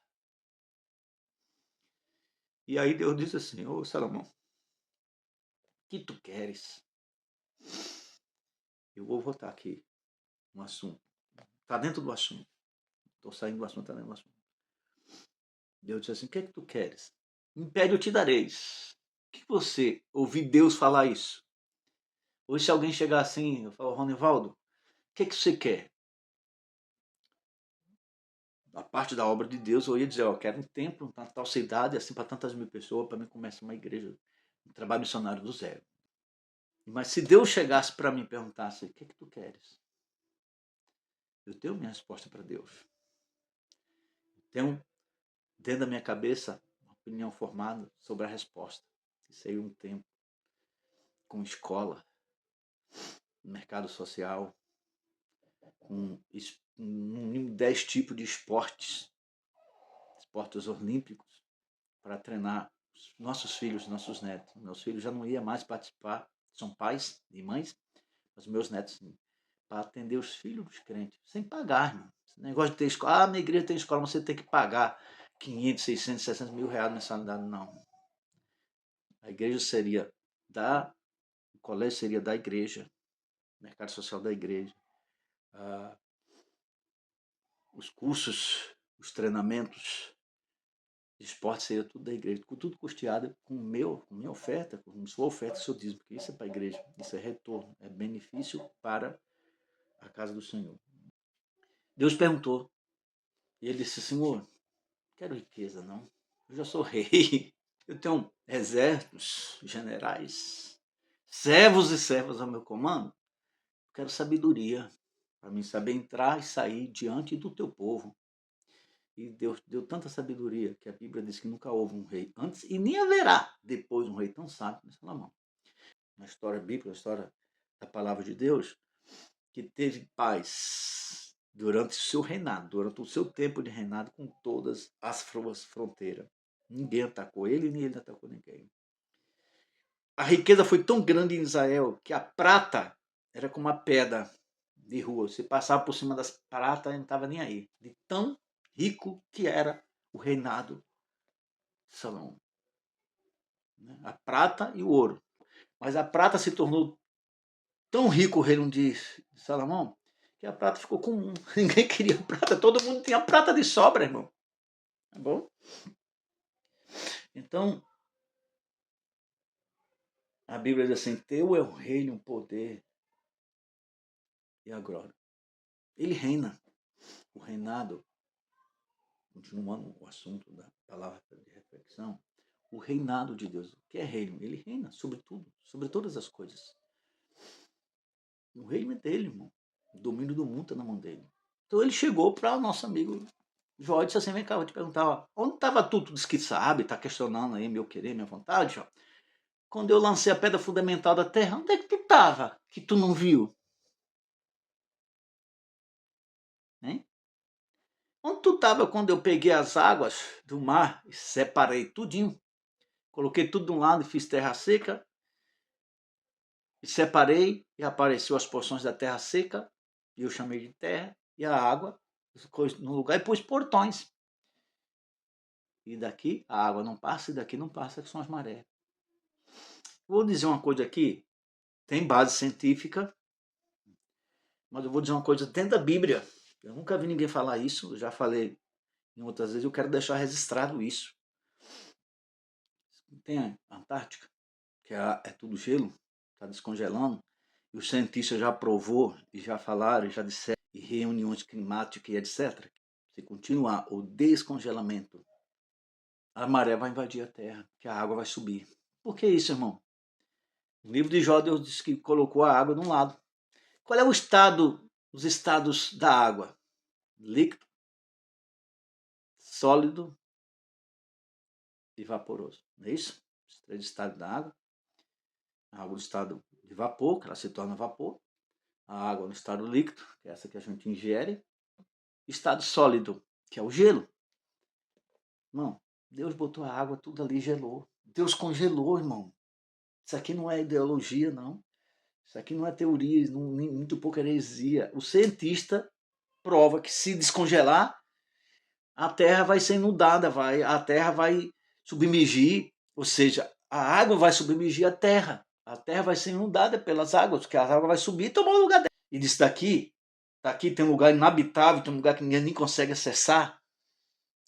E aí Deus disse assim, ô Salomão, o que tu queres? Eu vou voltar aqui no assunto. Está dentro do assunto. Estou saindo do assunto, está dentro do assunto. Deus disse assim, o que é que tu queres? Me pede, eu te dareis. O que você ouvir Deus falar isso? Ou se alguém chegar assim, eu falo, Ronivaldo, o que é que você quer? A parte da obra de Deus, eu ia dizer, eu quero um templo, uma tal cidade, assim, para tantas mil pessoas, para mim começar uma igreja, um trabalho missionário do zero. Mas se Deus chegasse para mim e perguntasse, o que é que tu queres? Eu tenho minha resposta para Deus. Eu tenho dentro da minha cabeça uma opinião formada sobre a resposta. Isso aí um tempo com escola, mercado social, com 10 tipos de esportes olímpicos, para treinar nossos filhos, nossos netos. Meus filhos já não iam mais participar, são pais e mães, mas meus netos sim, para atender os filhos dos crentes, sem pagar, irmão. Esse negócio de ter escola, minha igreja tem escola, você tem que pagar 500, 600, 700 mil reais de mensalidade, não. A igreja seria o colégio seria da igreja, o mercado social da igreja, os cursos, os treinamentos, esporte seria tudo da igreja, tudo custeado com minha oferta, com sua oferta, seu dízimo, porque isso é para a igreja, isso é retorno, é benefício para a casa do Senhor. Deus perguntou, e ele disse, Senhor, não quero riqueza não, eu já sou rei, eu tenho exércitos, generais, servos e servas ao meu comando, eu quero sabedoria, para mim saber entrar e sair diante do teu povo. E Deus deu tanta sabedoria que a Bíblia diz que nunca houve um rei antes e nem haverá depois um rei tão sábio como Salomão. Na história bíblica, na história da palavra de Deus, que teve paz durante o seu reinado, durante o seu tempo de reinado com todas as fronteiras. Ninguém atacou ele, nem ele atacou ninguém. A riqueza foi tão grande em Israel que a prata era como uma pedra de rua. Você passava por cima das pratas e não estava nem aí. De tão rico que era o reinado de Salomão. A prata e o ouro. Mas a prata se tornou tão rico o reino de Salomão que a prata ficou comum. Ninguém queria prata, todo mundo tinha prata de sobra, irmão. Tá bom? Então, a Bíblia diz assim, teu é o reino, o poder e a glória. Ele reina. O reinado, continuando o assunto da palavra de reflexão, o reinado de Deus. O que é reino? Ele reina sobre tudo, sobre todas as coisas. O reino é dele, irmão. O domínio do mundo está na mão dele. Então ele chegou para o nosso amigo Jó e disse assim, vem cá, vou te perguntar, ó, onde estava tu? Tu disse que sabe, está questionando aí meu querer, minha vontade, ó. Quando eu lancei a pedra fundamental da terra, onde é que tu estava? Que tu não viu? Hein? Onde tu estava quando eu peguei as águas do mar e separei tudinho? Coloquei tudo de um lado e fiz terra seca. E separei e apareceu as porções da terra seca. E eu chamei de terra. E a água no lugar e pus portões. E daqui a água não passa e daqui não passa, que são as marés. Vou dizer uma coisa aqui. Tem base científica. Mas eu vou dizer uma coisa dentro da Bíblia. Eu nunca vi ninguém falar isso. Eu já falei em outras vezes. Eu quero deixar registrado isso. Tem a Antártica. que é tudo gelo, está descongelando, e os cientistas já provou, e já falaram, e já disseram, e reuniões climáticas e etc. Se continuar o descongelamento, a maré vai invadir a terra, que a água vai subir. Por que isso, irmão? No livro de Jó, Deus disse que colocou a água de um lado. Qual é o estado, os estados da água? Líquido, sólido e vaporoso. Não é isso? Os três estados da água. A água no estado de vapor, que ela se torna vapor. A água no estado líquido, que é essa que a gente ingere. Estado sólido, que é o gelo. Irmão, Deus botou a água, tudo ali gelou. Deus congelou, irmão. Isso aqui não é ideologia, não. Isso aqui não é teoria, não, nem, muito pouco heresia. O cientista prova que se descongelar, a terra vai ser inundada, a terra vai submergir, ou seja, a água vai submergir a terra. A terra vai ser inundada pelas águas, porque a água vai subir e tomar o lugar dela. E disso daqui tem um lugar inabitável, tem um lugar que ninguém nem consegue acessar.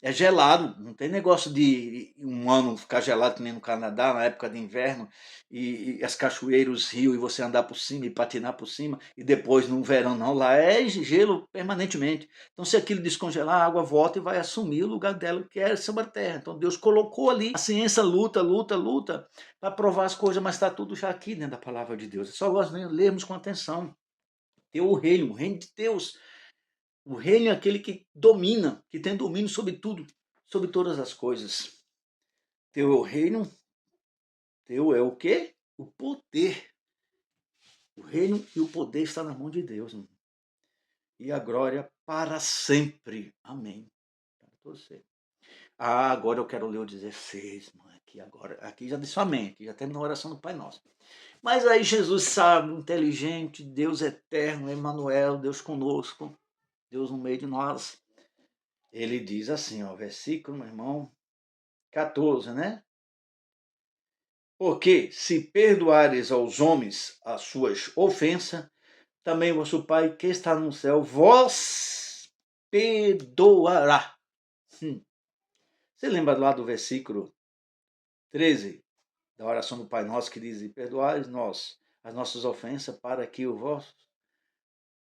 É gelado, não tem negócio de um ano ficar gelado que nem no Canadá, na época de inverno, e as cachoeiras, os rios, e você andar por cima e patinar por cima, e depois no verão não, lá é gelo permanentemente. Então se aquilo descongelar, a água volta e vai assumir o lugar dela, que é sobre a terra. Então Deus colocou ali, a ciência luta para provar as coisas, mas está tudo já aqui dentro da palavra de Deus. É só nós lermos com atenção. Ter o reino de Deus. O reino é aquele que domina, que tem domínio sobre tudo, sobre todas as coisas. Teu é o reino, teu é o quê? O poder. O reino e o poder está na mão de Deus. Irmão. E a glória para sempre. Amém. Para você. Agora eu quero ler o 16, mano. Aqui já disse amém, aqui já terminou a oração do Pai Nosso. Mas aí Jesus sábio, inteligente, Deus eterno, Emmanuel, Deus conosco, Deus no meio de nós. Ele diz assim, ó, versículo, meu irmão, 14, né? Porque se perdoares aos homens as suas ofensas, também vosso Pai que está no céu vos perdoará. Você lembra lá do versículo 13 da oração do Pai Nosso que diz: e perdoai nós as nossas ofensas para que o vosso,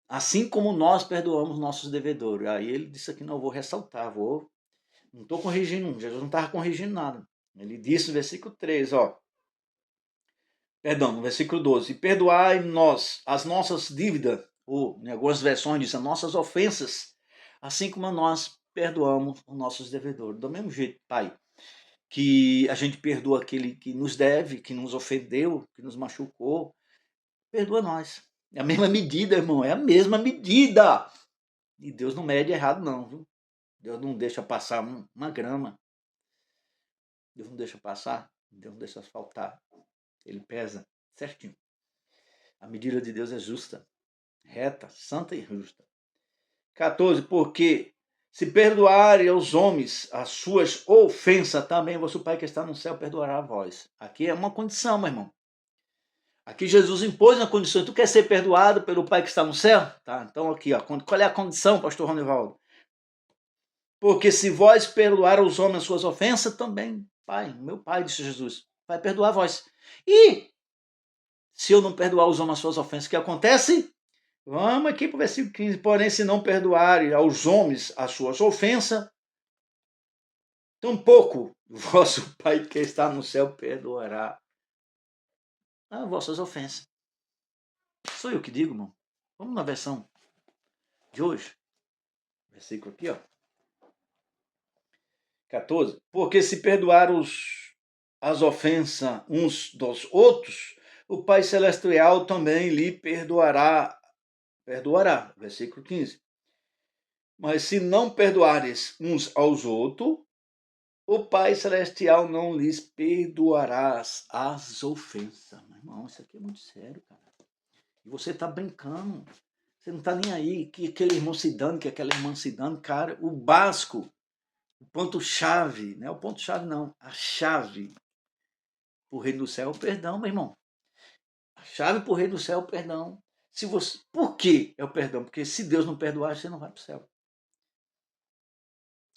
assim como nós perdoamos nossos devedores. Aí ele disse aqui, não, vou ressaltar, não estou corrigindo, Jesus não estava corrigindo nada. Ele disse no versículo 3, ó, perdão, no versículo 12, e perdoai nós as nossas dívidas, ou em algumas versões diz, as nossas ofensas, assim como nós perdoamos os nossos devedores. Do mesmo jeito, Pai, que a gente perdoa aquele que nos deve, que nos ofendeu, que nos machucou, perdoa nós. É a mesma medida, irmão, é a mesma medida. E Deus não mede errado não, viu? Deus não deixa passar uma grama. Deus não deixa passar, Deus não deixa faltar. Ele pesa certinho. A medida de Deus é justa, reta, santa e justa. 14. Porque se perdoarem aos homens as suas ofensas, também vosso Pai que está no céu perdoará a vós. Aqui é uma condição, meu irmão. Aqui Jesus impôs uma condição. Tu quer ser perdoado pelo Pai que está no céu? Tá, então aqui, ó, qual é a condição, pastor Ronivaldo? Porque se vós perdoar aos homens as suas ofensas, também, Pai, meu Pai, disse Jesus, vai perdoar vós. E se eu não perdoar os homens as suas ofensas, o que acontece? Vamos aqui para o versículo 15. Porém, se não perdoarem aos homens as suas ofensas, tampouco o vosso Pai que está no céu perdoará as vossas ofensas. Sou eu que digo, irmão. Vamos na versão de hoje. Versículo aqui, ó. 14. Porque se perdoar as ofensas uns dos outros, o Pai Celestial também lhe perdoará. Versículo 15. Mas se não perdoares uns aos outros, o Pai Celestial não lhes perdoará as ofensas. Meu irmão, isso aqui é muito sério, cara. E você tá brincando. Você não tá nem aí que aquele irmão se dando, que aquela irmã se dando. Cara, o básico, o ponto-chave, não é o ponto-chave não, a chave pro reino do céu é o perdão, meu irmão. A chave pro reino do céu é o perdão. Por que é o perdão? Porque se Deus não perdoar, você não vai pro céu.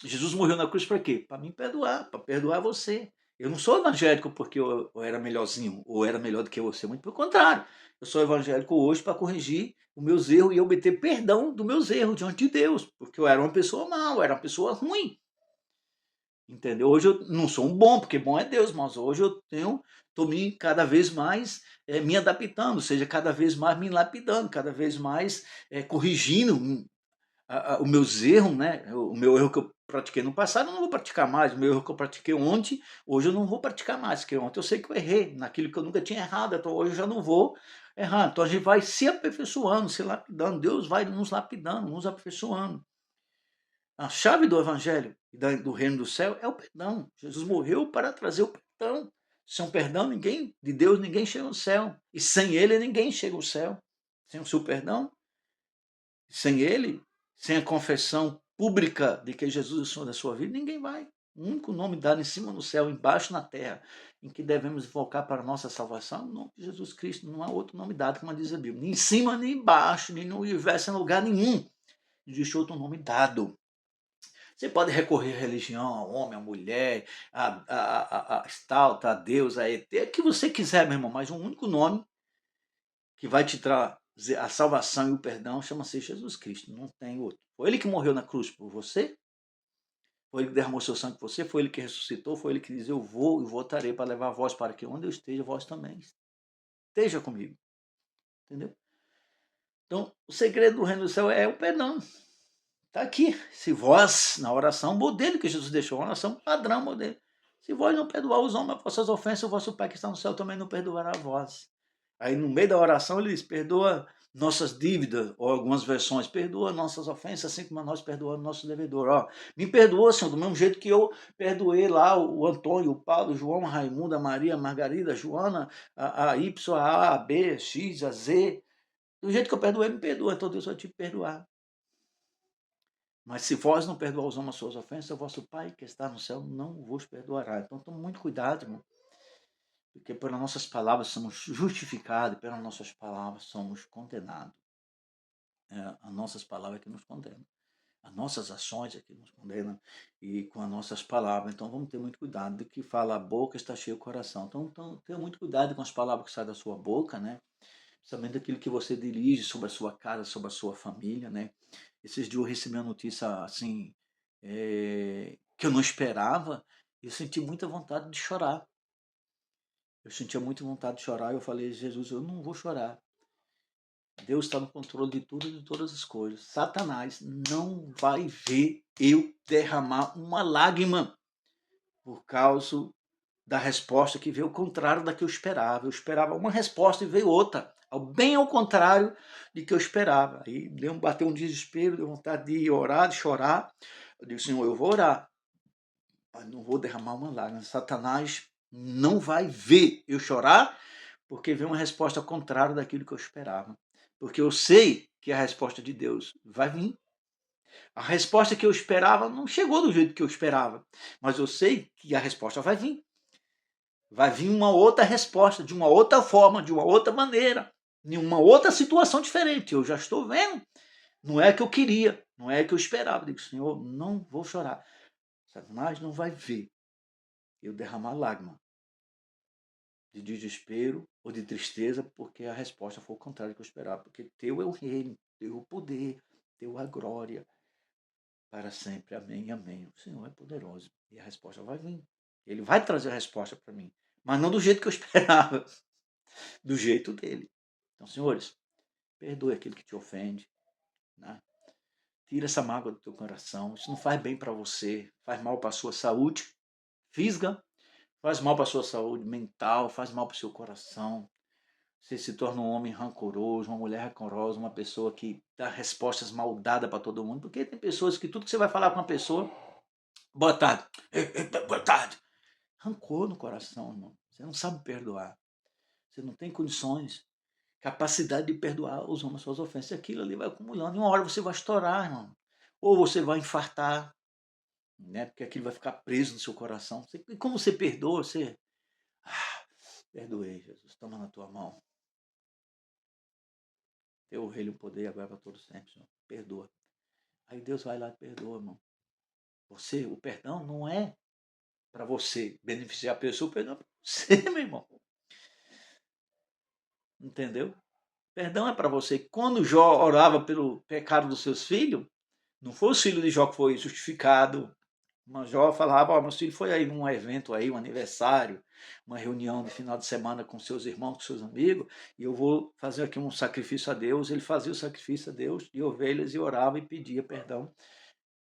Jesus morreu na cruz para quê? Para me perdoar, para perdoar você. Eu não sou evangélico porque eu era melhorzinho, ou era melhor do que você, muito pelo contrário. Eu sou evangélico hoje para corrigir os meus erros e obter perdão dos meus erros diante de Deus, porque eu era uma pessoa má, eu era uma pessoa ruim. Entendeu? Hoje eu não sou um bom, porque bom é Deus, mas hoje eu estou me cada vez mais me adaptando, ou seja, cada vez mais me lapidando, cada vez mais corrigindo os meus erros, né? O meu erro que eu pratiquei no passado eu não vou praticar mais, o meu erro que eu pratiquei ontem, hoje eu não vou praticar mais, porque ontem eu sei que eu errei, naquilo que eu nunca tinha errado, então hoje eu já não vou errar. Então a gente vai se aperfeiçoando, se lapidando, Deus vai nos lapidando, nos aperfeiçoando. A chave do evangelho e do reino do céu é o perdão. Jesus morreu para trazer o perdão. Sem o perdão, ninguém, de Deus, ninguém chega ao céu. E sem ele, ninguém chega ao céu. Sem o seu perdão, sem ele, sem a confissão pública de que Jesus é o Senhor da sua vida, ninguém vai. O único nome dado em cima no céu, embaixo na terra, em que devemos invocar para a nossa salvação, é o nome de Jesus Cristo. Não há outro nome dado, como diz a Bíblia. Nem em cima, nem embaixo, nem no universo, em lugar nenhum. Existe outro nome dado. Você pode recorrer à religião, ao homem, à mulher, a estalta, a Deus, a ET, o que você quiser, meu irmão, mas um único nome que vai te trazer a salvação e o perdão chama-se Jesus Cristo, não tem outro. Foi ele que morreu na cruz por você, foi ele que derramou seu sangue por você, foi ele que ressuscitou, foi ele que diz: eu vou e voltarei para levar a voz para que onde eu esteja, vós também esteja comigo. Entendeu? Então, o segredo do reino do céu é o perdão. Está aqui. Se vós, na oração, modelo que Jesus deixou, uma oração padrão, modelo. Se vós não perdoar os homens as vossas ofensas, o vosso Pai que está no céu também não perdoará a vós. Aí no meio da oração ele diz: perdoa nossas dívidas, ou algumas versões, perdoa nossas ofensas, assim como nós perdoamos nosso devedor. Ó, me perdoa, Senhor, do mesmo jeito que eu perdoei lá o Antônio, o Paulo, o João, a Raimunda, a Maria, a Margarida, a Joana, a Y, a A, a B, X, a Z. Do jeito que eu perdoei, me perdoa, então Deus vai te perdoar. Mas se vós não perdoar os homens as suas ofensas, o vosso Pai que está no céu não vos perdoará. Então tome muito cuidado, irmão, porque pelas nossas palavras somos justificados, pelas nossas palavras somos condenados. As nossas palavras é que nos condenam. As nossas ações é que nos condenam e com as nossas palavras. Então vamos ter muito cuidado. Do que fala a boca está cheio o coração. Então tenha muito cuidado com as palavras que saem da sua boca, né? Principalmente daquilo que você dirige sobre a sua casa, sobre a sua família, né? Esses dias eu recebi uma notícia assim, que eu não esperava, e eu senti muita vontade de chorar. Eu sentia muita vontade de chorar e eu falei: Jesus, eu não vou chorar. Deus está no controle de tudo e de todas as coisas. Satanás não vai ver eu derramar uma lágrima por causa da resposta que veio ao contrário da que eu esperava. Eu esperava uma resposta e veio outra, bem ao contrário de que eu esperava. Aí bateu um desespero, deu vontade de orar, de chorar. Eu disse: Senhor, eu vou orar, mas não vou derramar uma lágrima. Satanás não vai ver eu chorar, porque veio uma resposta ao contrário daquilo que eu esperava. Porque eu sei que a resposta de Deus vai vir. A resposta que eu esperava não chegou do jeito que eu esperava, mas eu sei que a resposta vai vir. Vai vir uma outra resposta, de uma outra forma, de uma outra maneira, em uma outra situação diferente. Eu já estou vendo. Não é que eu queria, não é que eu esperava. Eu digo: Senhor, não vou chorar. Satanás não vai ver eu derramar lágrima de desespero ou de tristeza, porque a resposta foi o contrário do que eu esperava. Porque teu é o reino, teu é o poder, teu é a glória para sempre. Amém, amém. O Senhor é poderoso e a resposta vai vir. Ele vai trazer a resposta para mim, mas não do jeito que eu esperava, do jeito dele. Então, senhores, perdoe aquilo que te ofende, né? Tira essa mágoa do teu coração. Isso não faz bem para você, faz mal para a sua saúde física, faz mal para a sua saúde mental, faz mal para o seu coração. Você se torna um homem rancoroso, uma mulher rancorosa, uma pessoa que dá respostas maldadas para todo mundo, porque tem pessoas que tudo que você vai falar com uma pessoa, boa tarde, boa tarde. Rancor no coração, irmão. Você não sabe perdoar. Você não tem condições, capacidade de perdoar os homens suas ofensas. E aquilo ali vai acumulando. E uma hora você vai estourar, irmão. Ou você vai infartar, né? Porque aquilo vai ficar preso no seu coração. E como você perdoa, você... perdoei, Jesus. Toma na tua mão. Teu o reino, o poder agora para todos sempre, Senhor. Perdoa. Aí Deus vai lá e perdoa, irmão. Você, o perdão não é para você beneficiar a pessoa, o perdão é para você, meu irmão. Entendeu? Perdão é para você. Quando Jó orava pelo pecado dos seus filhos, não foi o filho de Jó que foi justificado. Mas Jó falava, ó, meu filho foi aí num evento aí, um aniversário, uma reunião de final de semana com seus irmãos, com seus amigos, e eu vou fazer aqui um sacrifício a Deus. Ele fazia o sacrifício a Deus de ovelhas e orava e pedia perdão.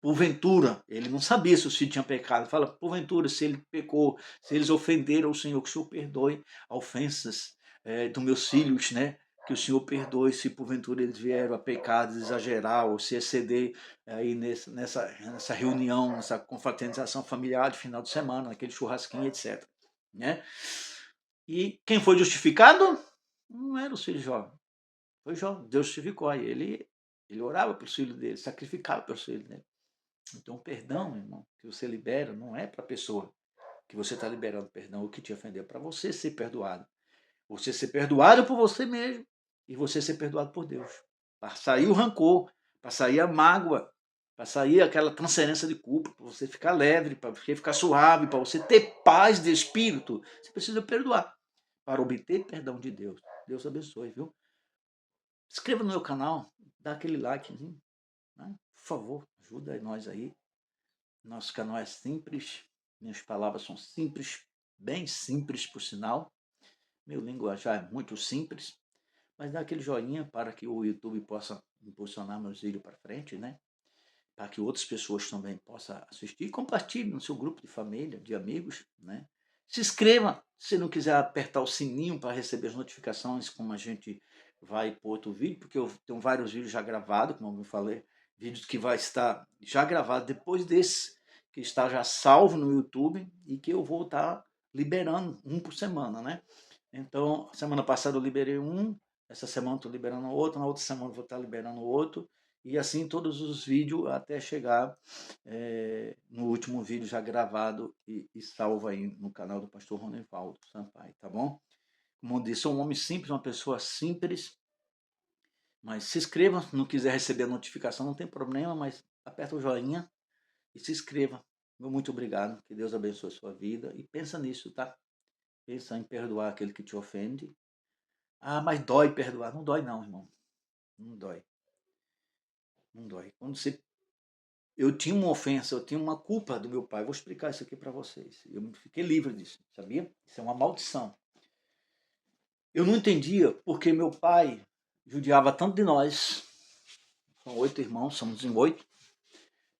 Porventura, ele não sabia se os filhos tinham pecado. Ele fala, porventura, se ele pecou, se eles ofenderam o Senhor, que o Senhor perdoe ofensas dos meus filhos, né? Que o Senhor perdoe se porventura eles vieram a pecar, exagerar ou se exceder aí nessa reunião, nessa confraternização familiar de final de semana, naquele churrasquinho, etc. Né? E quem foi justificado? Não era o filho de Jó. Foi Jó. Deus justificou. Aí ele orava pelos filhos dele, sacrificava pelos filhos dele. Então, o perdão, irmão, que você libera, não é para a pessoa que você está liberando perdão ou que te ofendeu, é para você ser perdoado. Você ser perdoado por você mesmo e você ser perdoado por Deus. Para sair o rancor, para sair a mágoa, para sair aquela transferência de culpa, para você ficar leve, para você ficar suave, para você ter paz de espírito, você precisa perdoar. Para obter perdão de Deus. Deus abençoe, viu? Se inscreva no meu canal, dá aquele likezinho, né? Por favor, ajuda nós aí. Nosso canal é simples, minhas palavras são simples, bem simples por sinal. Meu linguajar é muito simples, mas dá aquele joinha para que o YouTube possa impulsionar meus vídeos para frente, né? Para que outras pessoas também possam assistir e compartilhe no seu grupo de família, de amigos, né? Se inscreva, se não quiser apertar o sininho para receber as notificações, como a gente vai para outro vídeo, porque eu tenho vários vídeos já gravados, como eu falei, vídeos que vai estar já gravado depois desse, que está já salvo no YouTube e que eu vou estar liberando um por semana, né? Então, semana passada eu liberei um, essa semana estou liberando outro, na outra semana eu vou estar liberando outro, e assim todos os vídeos até chegar no último vídeo já gravado e salvo aí no canal do pastor Ronivaldo Sampaio, tá bom? Como eu disse, sou um homem simples, uma pessoa simples, mas se inscreva, se não quiser receber a notificação, não tem problema, mas aperta o joinha e se inscreva. Meu muito obrigado, que Deus abençoe a sua vida e pensa nisso, tá? Pensa em perdoar aquele que te ofende. Ah, mas dói perdoar. Não dói não, irmão. Não dói. Não dói. Quando você... Eu tinha uma ofensa, eu tinha uma culpa do meu pai. Vou explicar isso aqui para vocês. Eu fiquei livre disso, sabia? Isso é uma maldição. Eu não entendia porque meu pai judiava tanto de nós. São 8 irmãos, somos em 8.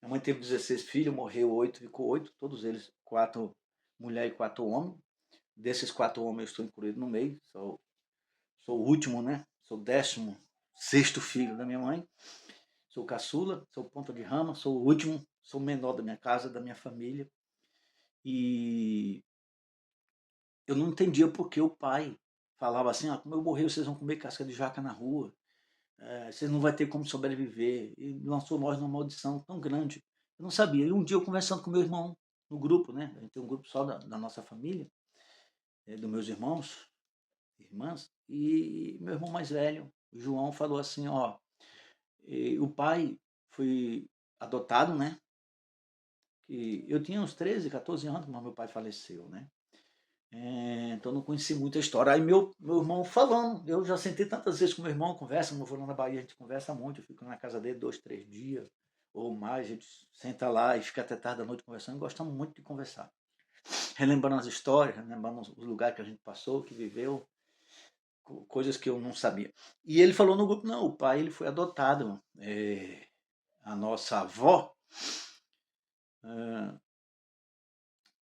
Minha mãe teve 16 filhos, morreu 8, ficou 8. Todos eles, 4 mulheres e 4 homens. Desses 4 homens eu estou incluído no meio. Sou o último, né? Sou o 16º filho da minha mãe. Sou caçula, sou ponta de rama, sou o último, sou o menor da minha casa, da minha família. E eu não entendia porque o pai falava assim, como eu morrer, vocês vão comer casca de jaca na rua, vocês não vão ter como sobreviver. E lançou nós numa maldição tão grande. Eu não sabia. E um dia eu conversando com meu irmão, no grupo, né? A gente tem um grupo só da nossa família, dos meus irmãos, irmãs, e meu irmão mais velho, o João, falou assim, o pai foi adotado, né? E eu tinha uns 13, 14 anos quando meu pai faleceu, né? Então não conheci muita história. Aí meu irmão falando, eu já sentei tantas vezes com meu irmão, conversa, quando eu vou lá na Bahia, a gente conversa muito, eu fico na casa dele 2, 3 dias ou mais, a gente senta lá e fica até tarde da noite conversando, gostamos muito de conversar. Relembrando as histórias, relembrando os lugares que a gente passou, que viveu, coisas que eu não sabia. E ele falou no grupo, não, o pai ele foi adotado. A nossa avó,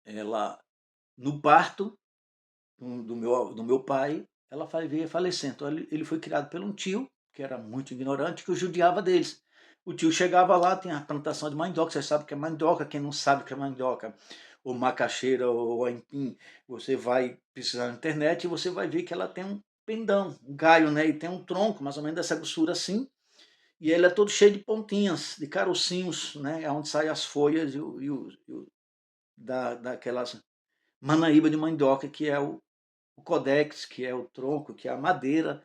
ela, no parto do meu pai, ela veio a falecer. Então ele foi criado por um tio, que era muito ignorante, que o judiava deles. O tio chegava lá, tinha a plantação de mandioca, você sabe o que é mandioca, quem não sabe o que é mandioca, ou macaxeira, ou aipim, você vai precisar na internet e você vai ver que ela tem um pendão, um galho, né? E tem um tronco, mais ou menos dessa grossura assim, e ele é todo cheio de pontinhas, de carocinhos, né? É onde saem as folhas daquelas manaíba de mandioca, que é o codex, que é o tronco, que é a madeira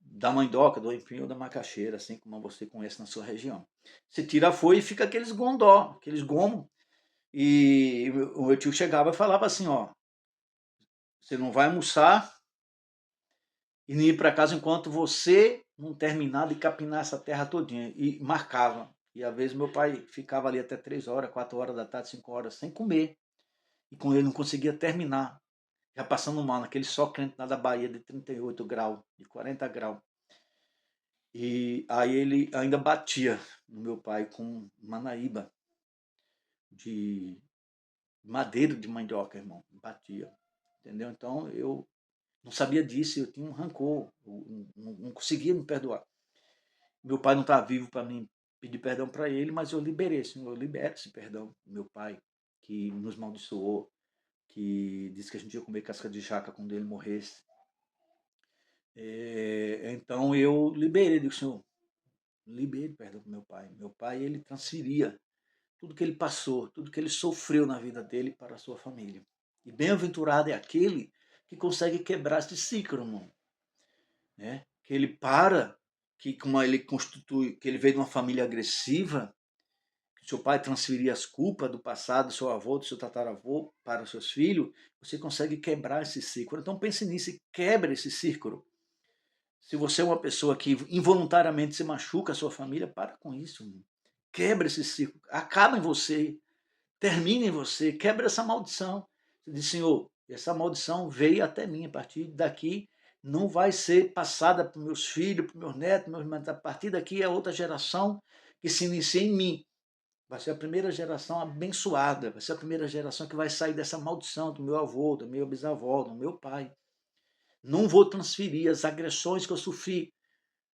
da mandioca, do aipim ou da macaxeira, assim como você conhece na sua região. Você tira a folha e fica aqueles gondó, aqueles gomos, E o meu tio chegava e falava assim, ó, você não vai almoçar e nem ir para casa enquanto você não terminar de capinar essa terra todinha. E marcava. E às vezes meu pai ficava ali até 3 horas, 4 horas da tarde, 5 horas, sem comer. E com ele não conseguia terminar. Já passando mal, naquele sol quente lá da Bahia de 38 graus, de 40 graus. E aí ele ainda batia no meu pai com manaíba de madeira de mandioca, irmão. Batia. Entendeu? Então eu não sabia disso, eu tinha um rancor, eu não conseguia me perdoar. Meu pai não está vivo para mim pedir perdão para ele, mas eu liberei, Senhor, eu libero esse perdão. Meu pai, que nos maldiçoou, que disse que a gente ia comer casca de jaca quando ele morresse. Então eu liberei, digo, Senhor, libere perdão para meu pai. Meu pai, ele transferia tudo que ele passou, tudo que ele sofreu na vida dele para a sua família. E bem-aventurado é aquele que consegue quebrar esse ciclo, irmão. Né? Que ele para, que como ele constitui, que ele veio de uma família agressiva, que seu pai transferia as culpas do passado, do seu avô, do seu tataravô para os seus filhos, você consegue quebrar esse ciclo. Então pense nisso e quebre esse círculo. Se você é uma pessoa que involuntariamente se machuca a sua família, para com isso. Irmão. Quebra esse ciclo. Acaba em você. Termina em você. Quebra essa maldição. Você diz, Senhor, essa maldição veio até mim. A partir daqui não vai ser passada para meus filhos, para meus netos, a partir daqui é outra geração que se inicia em mim. Vai ser a primeira geração abençoada. Vai ser a primeira geração que vai sair dessa maldição do meu avô, do meu bisavô, do meu pai. Não vou transferir as agressões que eu sofri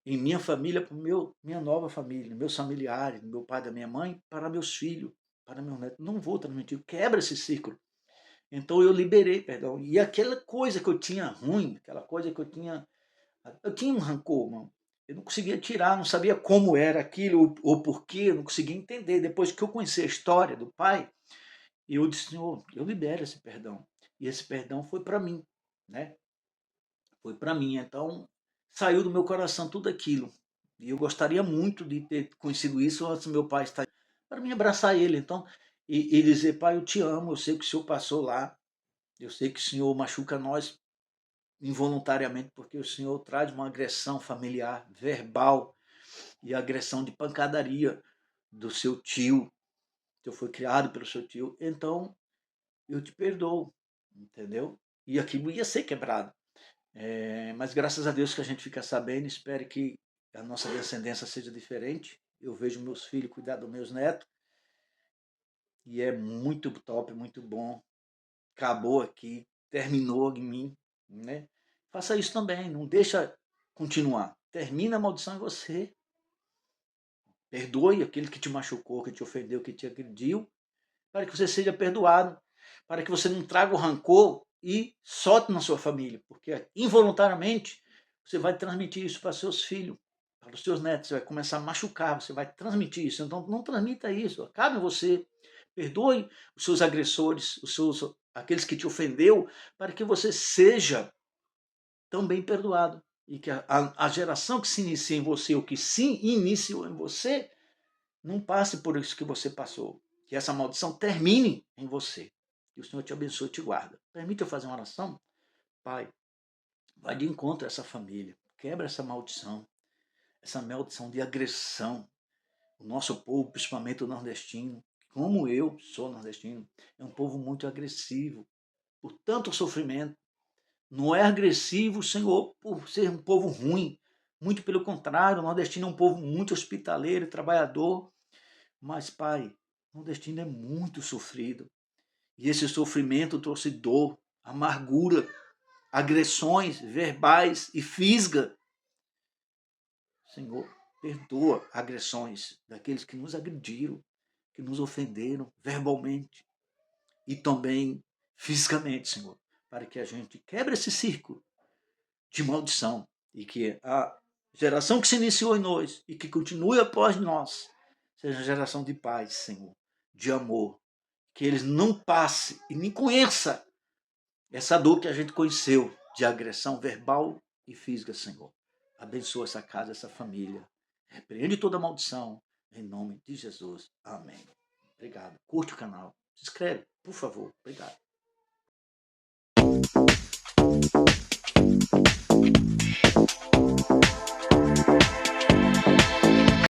em minha família para minha nova família, meus familiares, meu pai, da minha mãe, para meus filhos, para meu neto. Não vou transmitir. Quebra esse ciclo. Então eu liberei, perdão. E aquela coisa que eu tinha ruim, aquela coisa que eu tinha um rancor, mano. Eu não conseguia tirar, não sabia como era aquilo ou porquê, eu não conseguia entender. Depois que eu conheci a história do pai, eu disse, Senhor, eu libero esse perdão. E esse perdão foi para mim, né? Foi para mim. Então, saiu do meu coração tudo aquilo. E eu gostaria muito de ter conhecido isso antes do meu pai estar para me abraçar ele. Então, e dizer, pai, eu te amo, eu sei que o senhor passou lá, eu sei que o senhor machuca nós involuntariamente, porque o senhor traz uma agressão familiar, verbal, e agressão de pancadaria do seu tio, que eu fui criado pelo seu tio. Então, eu te perdoo, entendeu? E aquilo ia ser quebrado. Mas graças a Deus que a gente fica sabendo, espero que a nossa descendência seja diferente. Eu vejo meus filhos cuidar dos meus netos e é muito top, muito bom. Acabou aqui, terminou em mim, né? Faça isso também, não deixa continuar. Termina a maldição em você. Perdoe aquele que te machucou, que te ofendeu, que te agrediu, para que você seja perdoado, para que você não traga o rancor e solte na sua família, porque involuntariamente você vai transmitir isso para seus filhos, para os seus netos, você vai começar a machucar, você vai transmitir isso. Então não transmita isso, acabe em você, perdoe os seus agressores, aqueles que te ofendeu, para que você seja também perdoado. E que a geração que se inicia em você, ou que se iniciou em você, não passe por isso que você passou. Que essa maldição termine em você. Que o Senhor te abençoe e te guarda. Permita eu fazer uma oração? Pai, vai de encontro a essa família. Quebra essa maldição de agressão. O nosso povo, principalmente o nordestino, como eu sou nordestino, é um povo muito agressivo. Por tanto sofrimento. Não é agressivo, Senhor, por ser um povo ruim. Muito pelo contrário, o nordestino é um povo muito hospitaleiro, trabalhador. Mas, Pai, o nordestino é muito sofrido. E esse sofrimento trouxe dor, amargura, agressões verbais e física. Senhor, perdoa agressões daqueles que nos agrediram, que nos ofenderam verbalmente e também fisicamente, Senhor, para que a gente quebre esse círculo de maldição e que a geração que se iniciou em nós e que continue após nós seja uma geração de paz, Senhor, de amor, que eles não passem e nem conheçam essa dor que a gente conheceu de agressão verbal e física, Senhor. Abençoa essa casa, essa família. Repreende toda maldição, em nome de Jesus. Amém. Obrigado. Curte o canal. Se inscreve, por favor. Obrigado.